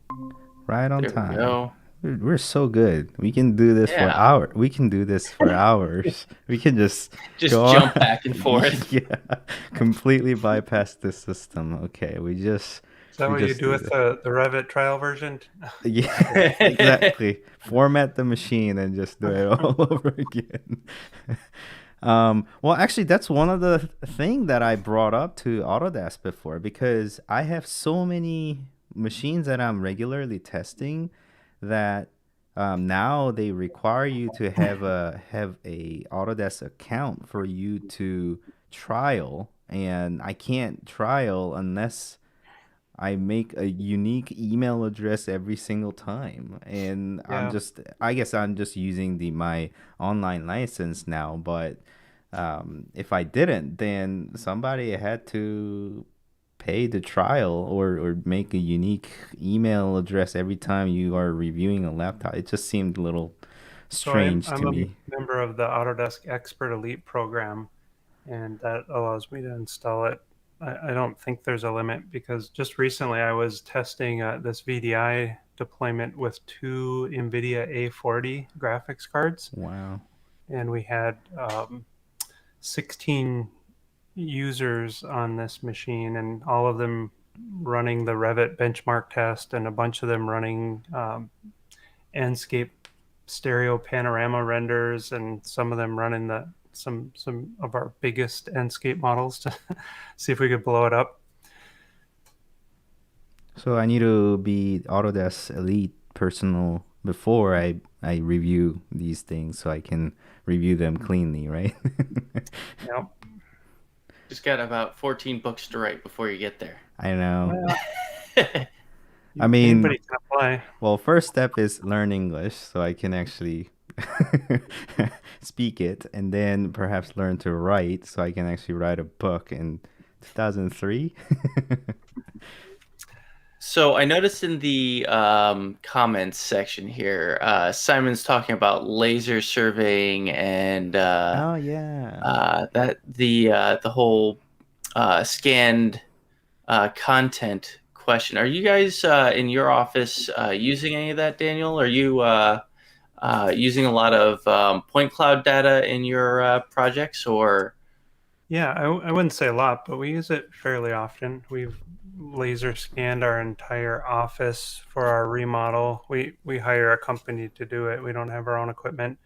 Right on There time. we go. We're so good. We can do this for Yeah. hours. We can do this for hours. We can just go jump on. back and forth. Yeah, completely bypass the system. Okay, we just. Is that we what you just do with the Revit trial version? Yeah, exactly. Format the machine and just do it all over again. Well, actually, that's one of the thing that I brought up to Autodesk before, because I have so many machines that I'm regularly testing that now they require you to have a Autodesk account for you to trial, and I can't trial unless I make a unique email address every single time. And Yeah. I guess I'm just using my online license now, but if I didn't, then somebody had to pay the trial or make a unique email address every time you are reviewing a laptop. It just seemed a little strange I'm to a me. member of the Autodesk Expert Elite program, and that allows me to install it. I don't think there's a limit, because just recently I was testing this VDI deployment with 2 NVIDIA A40 graphics cards, Wow. and we had 16 users on this machine, and all of them running the Revit benchmark test, and a bunch of them running Enscape stereo panorama renders, and some of them running some of our biggest Enscape models to see if we could blow it up. So I need to be Autodesk Elite personal before I review these things, so I can review them cleanly, right? Yep. Just got about 14 books to write before you get there. I know. Well, I mean, anybody can apply. well, first step is learn English so I can actually speak it, and then perhaps learn to write so I can actually write a book in 2003. So I noticed in the comments section here, Simon's talking about laser surveying and Oh yeah. that the whole scanned content question. Are you guys in your office using any of that, Daniel? Are you using a lot of point cloud data in your projects, or? Yeah, I wouldn't say a lot, but we use it fairly often. We've laser scanned our entire office for our remodel. We hire a company to do it. We don't have our own equipment.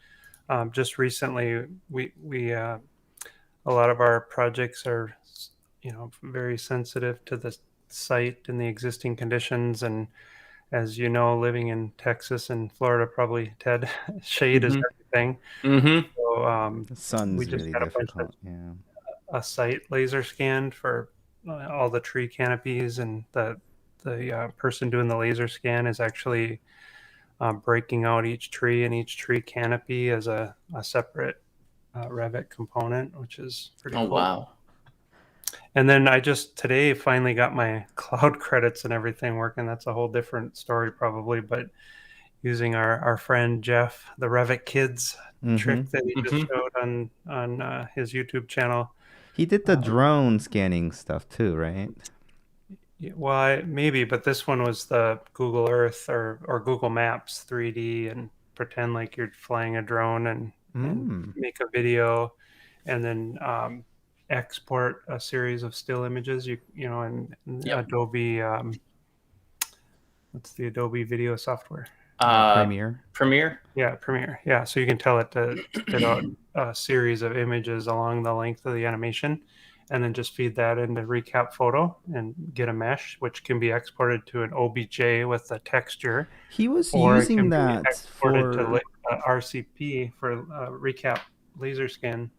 Just recently, we a lot of our projects are, very sensitive to the site and the existing conditions. And as you know, living in Texas and Florida, probably, Ted, shade is everything. Mm-hmm. So The sun's we just really got a bunch difficult. Yeah. a site laser scanned for all the tree canopies, and the person doing the laser scan is actually breaking out each tree and each tree canopy as a separate Revit component, which is pretty Oh cool. wow! And then I just today finally got my cloud credits and everything working. That's a whole different story probably, but using our friend Jeff, the Revit Kids trick that he just showed on his YouTube channel. He did the drone scanning stuff too, right? Well, maybe, but this one was the Google Earth or Google Maps 3D, and pretend like you're flying a drone and make a video, and then export a series of still images. In Adobe. What's the Adobe video software? Premiere. Premiere. Yeah, Premiere. Yeah, so you can tell it to spit out a series of images along the length of the animation, and then just feed that into Recap Photo and get a mesh, which can be exported to an OBJ with a texture. He was or using it can that be exported for to RCP for Recap laser scan.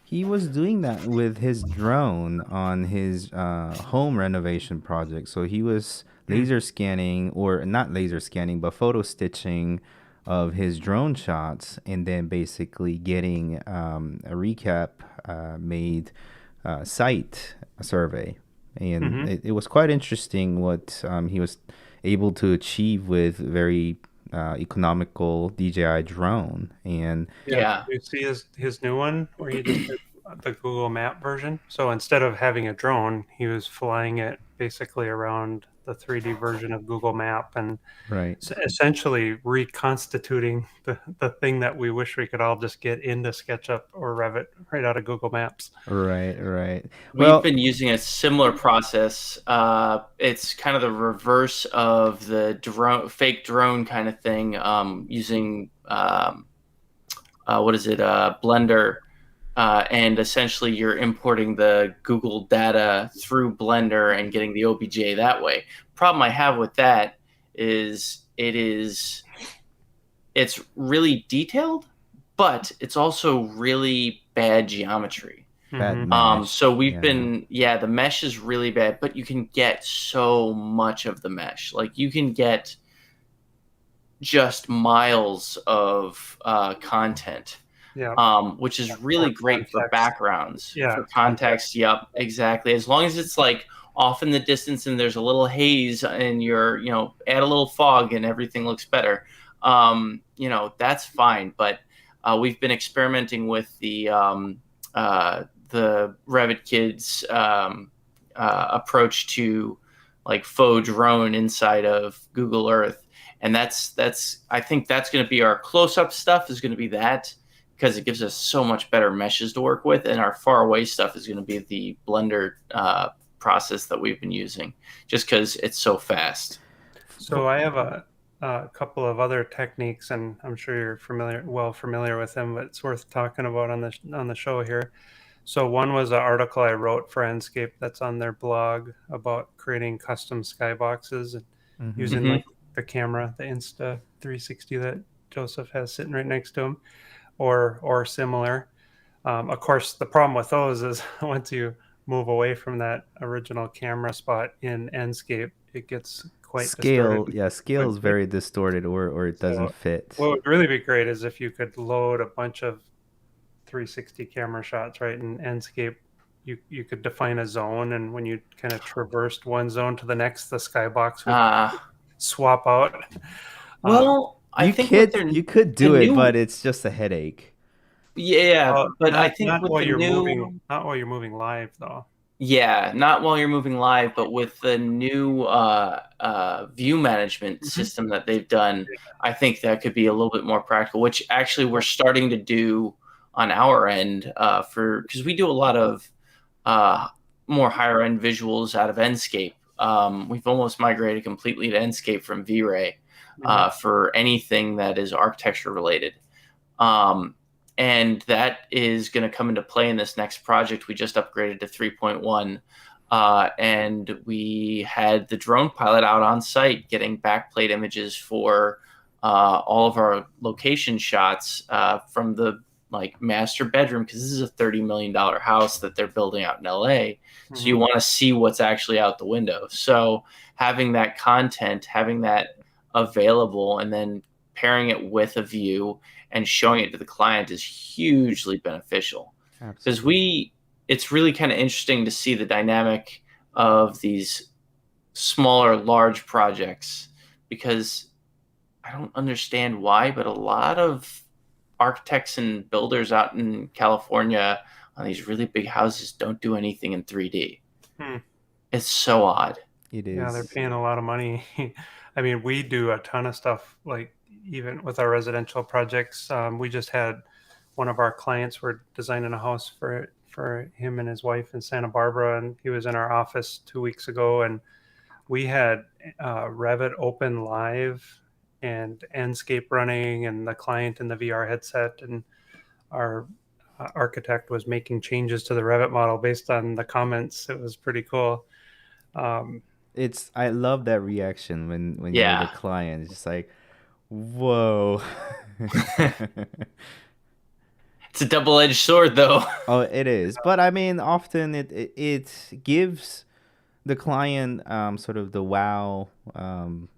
He was doing that with his drone on his home renovation project. So he was laser scanning, or not laser scanning, but photo stitching of his drone shots, and then basically getting a recap made site survey. And it was quite interesting what he was able to achieve with very economical DJI drone. And Yeah. You see his new one where he just did the Google Map version. So instead of having a drone, he was flying it basically around the 3D version of Google Map and right, essentially reconstituting the thing that we wish we could all just get into SketchUp or Revit right out of Google Maps. right. We've Well, been using a similar process. It's kind of the reverse of the fake drone kind of thing, using Blender, and essentially you're importing the Google data through Blender and getting the OBJ that way. Problem I have with that is it's really detailed, but it's also really bad geometry. bad Mhm. mesh. So we've been, the mesh is really bad, but you can get so much of the mesh. Like you can get just miles of content, Yeah. which is really great for context. backgrounds. Yeah, For context. Yep, exactly. As long as it's like off in the distance and there's a little haze and you're, add a little fog and everything looks better. That's fine. But we've been experimenting with the Revit kids approach to like faux drone inside of Google Earth. And that's I think that's going to be our close-up stuff is going to be that, because it gives us so much better meshes to work with, and our far away stuff is going to be the Blender process that we've been using, just because it's so fast. So I have a couple of other techniques, and I'm sure you're well familiar with them, but it's worth talking about on the show here. So one was an article I wrote for Enscape that's on their blog about creating custom skyboxes and Mhm. using like the camera, the Insta360 that Joseph has sitting right next to him, or similar. Of course, the problem with those is once you move away from that original camera spot in Enscape, it gets quite Scale, distorted. scale is very distorted, or it doesn't So fit. what would really be great is if you could load a bunch of 360 camera shots right in Enscape. You could define a zone, and when you kind of traversed one zone to the next, the skybox would swap out. Well, I think You could do it, new, but it's just a headache. Yeah, but I think not with while the you're new, not while you're moving live though. yeah, not while you're moving live, but with the new view management system that they've done, I think that could be a little bit more practical, which actually we're starting to do on our end, because we do a lot of more higher end visuals out of Enscape. We've almost migrated completely to Enscape from V-Ray for anything that is architecture related. And that is going to come into play in this next project. We just upgraded to 3.1. And we had the drone pilot out on site getting backplate images for all of our location shots from the master bedroom, because this is a $30 million house that they're building out in LA. So you want to see what's actually out the window. So having that content, having that available, and then pairing it with a view and showing it to the client is hugely beneficial. Because it's really kind of interesting to see the dynamic of these smaller, large projects, because I don't understand why, but a lot of architects and builders out in California on these really big houses don't do anything in 3D. It's so odd. It is. Yeah, they're paying a lot of money. I mean, we do a ton of stuff, like even with our residential projects. We just had one of our clients were designing a house for him and his wife in Santa Barbara, and he was in our office 2 weeks ago, and we had Revit open live and Enscape running, and the client in the VR headset, and our architect was making changes to the Revit model based on the comments. It was pretty cool. I love that reaction when you're the client. It's just like, whoa. It's a double-edged sword, though. Oh, it is. But I mean, often it gives the client sort of the wow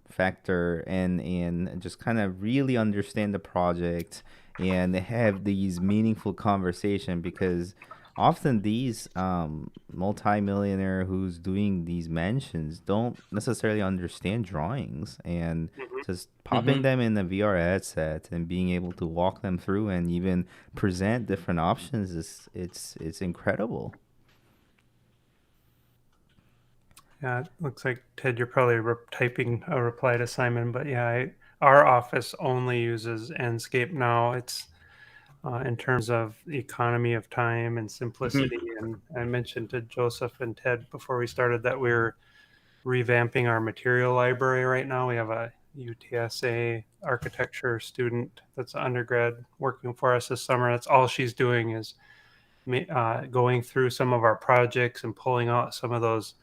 factor, and just kind of really understand the project and have these meaningful conversation, because often these multimillionaire who's doing these mansions don't necessarily understand drawings, and Hmm. just Hmm. popping them in a VR headset and being able to walk them through and even present different options is it's incredible. Yeah, it looks like Ted, you're probably typing a reply to Simon, but yeah, our office only uses Enscape now. It's in terms of economy of time and simplicity. And I mentioned to Joseph and Ted before we started that we're revamping our material library right now. We have a UTSA architecture student that's an undergrad working for us this summer. That's all she's doing is going through some of our projects and pulling out some of those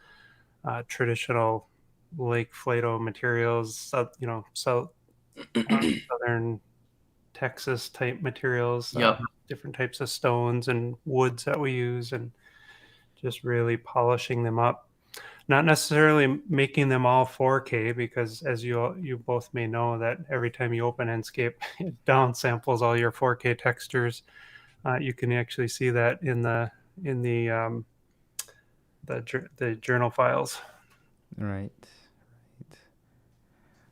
traditional Lake Flato materials, southern Texas type materials, Yep. different types of stones and woods that we use, and just really polishing them up. Not necessarily making them all 4K, because as you both may know, that every time you open Enscape, it downsamples all your 4K textures. You can actually see that in the journal files. Right.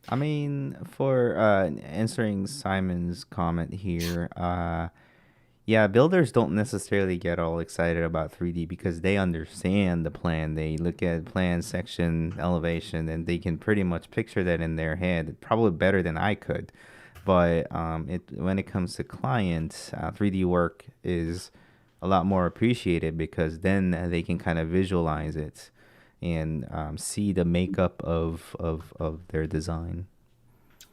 I mean, for answering Simon's comment here, yeah, builders don't necessarily get all excited about 3D because they understand the plan. They look at plan, section, elevation, and they can pretty much picture that in their head, probably better than I could. But when it comes to clients, 3D work is a lot more appreciated because then they can kind of visualize it and see the makeup of their design.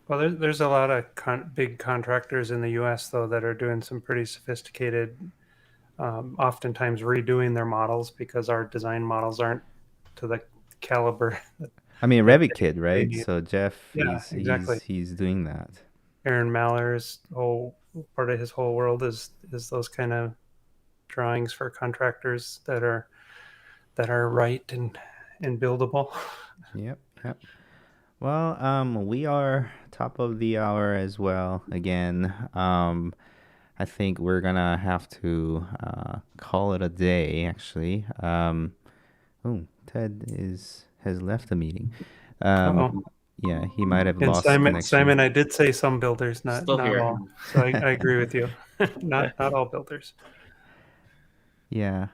Well, there's a lot of big contractors in the U.S. though that are doing some pretty sophisticated, oftentimes redoing their models because our design models aren't to the caliber I mean, that Revit Kid, they right? need. So Jeff, Yeah, exactly. he's doing that. Aaron Maller's whole part of his whole world is those kind of drawings for contractors that are right and buildable. Yep, yep. Well, we are top of the hour as well. Again, I think we're gonna have to call it a day. Actually, oh, Ted has left the meeting. Uh-oh. Yeah, he might have And lost Simon, connection. I did say some builders, Still not here. all. So I agree with you. Not all builders. Yeah.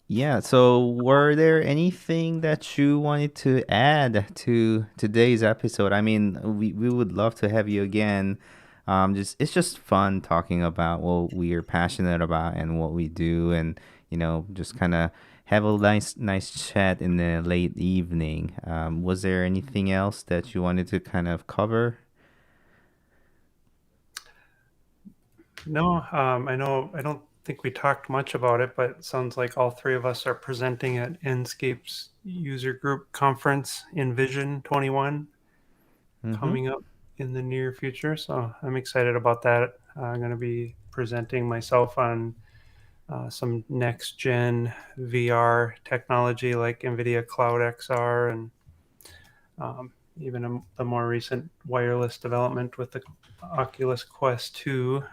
Yeah, so were there anything that you wanted to add to today's episode? I mean, we would love to have you again. Just it's just fun talking about what we are passionate about and what we do, and just kind of have a nice chat in the late evening. Was there anything else that you wanted to kind of cover? No, I know. I don't think we talked much about it, but it sounds like all three of us are presenting at Enscape's user group conference Envision 21 Mm-hmm. coming up in the near future. So I'm excited about that. I'm going to be presenting myself on some next gen VR technology like NVIDIA Cloud XR, and even the more recent wireless development with the Oculus Quest 2.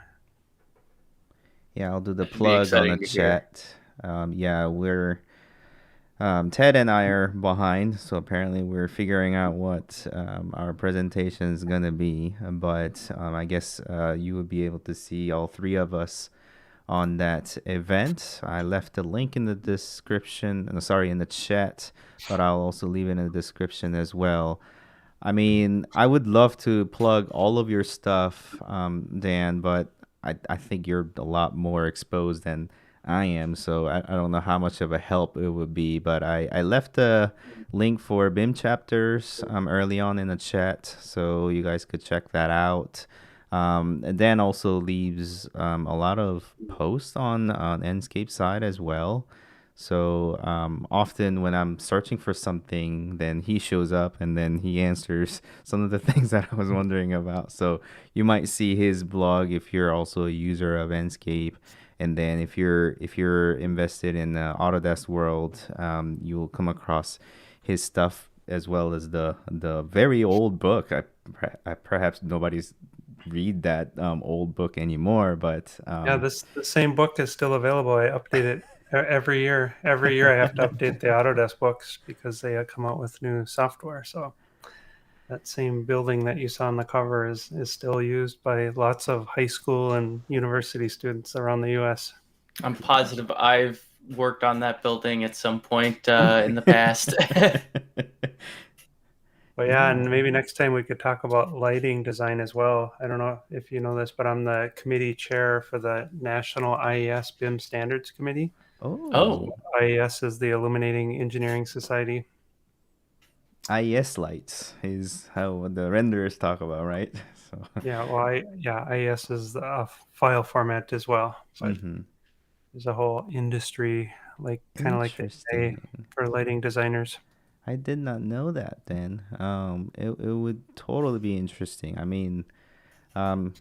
Yeah, I'll do the Should be plug on the exciting to hear. chat. Yeah, we're Ted and I are behind, so apparently we're figuring out what our presentation is gonna be. But I guess you would be able to see all three of us on that event. I left a link in the description, sorry, in the chat, but I'll also leave it in the description as well. I mean, I would love to plug all of your stuff, Dan, but I think you're a lot more exposed than I am, so I don't know how much of a help it would be. But I left a link for BIMChapers early on in the chat, so you guys could check that out. And Dan also leaves a lot of posts on Enscape side as well. So often when I'm searching for something, then he shows up and then he answers some of the things that I was wondering about. So you might see his blog if you're also a user of Enscape. And then if you're invested in the Autodesk world, you will come across his stuff as well as the very old book. I perhaps nobody's read that old book anymore, but Yeah, the same book is still available. I update it every year. Every year I have to update the Autodesk books because they come out with new software. So that same building that you saw on the cover is still used by lots of high school and university students around the U.S. I'm positive I've worked on that building at some point in the past. But yeah, and maybe next time we could talk about lighting design as well. I don't know if you know this, but I'm the committee chair for the National IES BIM Standards Committee. Oh, IES is the Illuminating Engineering Society. IES lights is how the renderers talk about, right? So Yeah, well, IES is a file format as well, but there's a whole industry, like kind of like the interesting. for lighting designers. I did not know that then. It would totally be interesting. I mean, I'm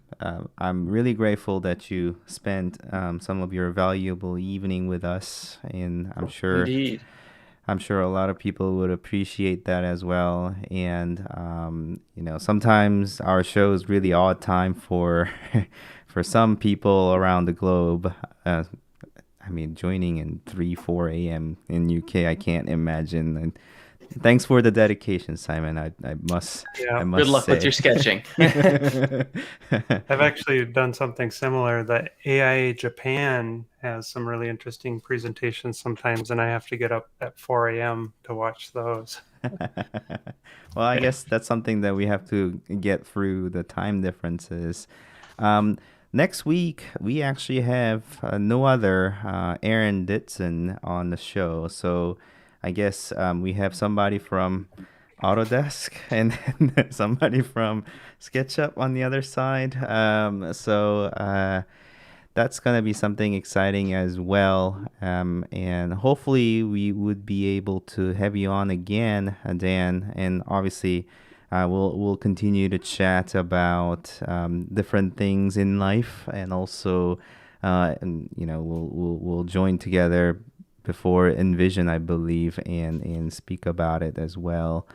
really grateful that you spent some of your valuable evening with us, and indeed. I'm sure a lot of people would appreciate that as well. And sometimes our show is really odd time for for some people around the globe. I mean, joining in 4 a.m. in UK, I can't imagine. And thanks for the dedication, Simon. I must Good luck say. with your sketching. I've actually done something similar. The AIA Japan has some really interesting presentations sometimes, and I have to get up at 4 a.m. to watch those. Well, I guess that's something that we have to get through the time differences. Next week, we actually have no other Aaron Ditson on the show. So I guess we have somebody from Autodesk and then somebody from SketchUp on the other side. So that's going to be something exciting as well. And hopefully we would be able to have you on again, Dan. And obviously, we'll continue to chat about different things in life, and also, we'll join together before Envision, I believe, and speak about it as well.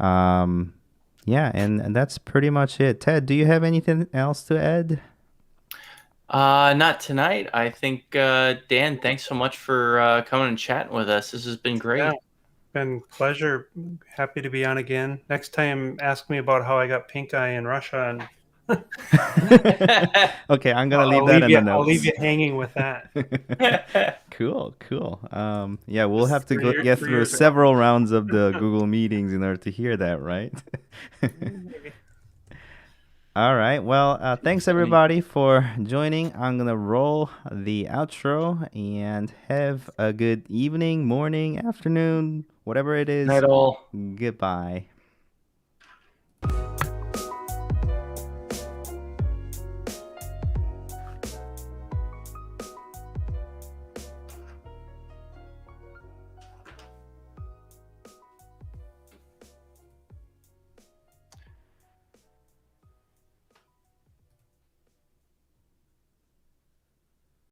Yeah, and that's pretty much it. Ted, do you have anything else to add? Not tonight. I think, Dan, thanks so much for coming and chatting with us. This has been great. Yeah, been pleasure. Happy to be on again. Next time, ask me about how I got pink eye in Russia, and Okay, I'm gonna leave that in the notes. I'll leave you hanging with that. Cool. Yeah, we'll have to Three get through years ago. several rounds of the Google meetings in order to hear that, right? All right. Well, thanks everybody for joining. I'm gonna roll the outro, and have a good evening, morning, afternoon, whatever it is. Night all. Goodbye.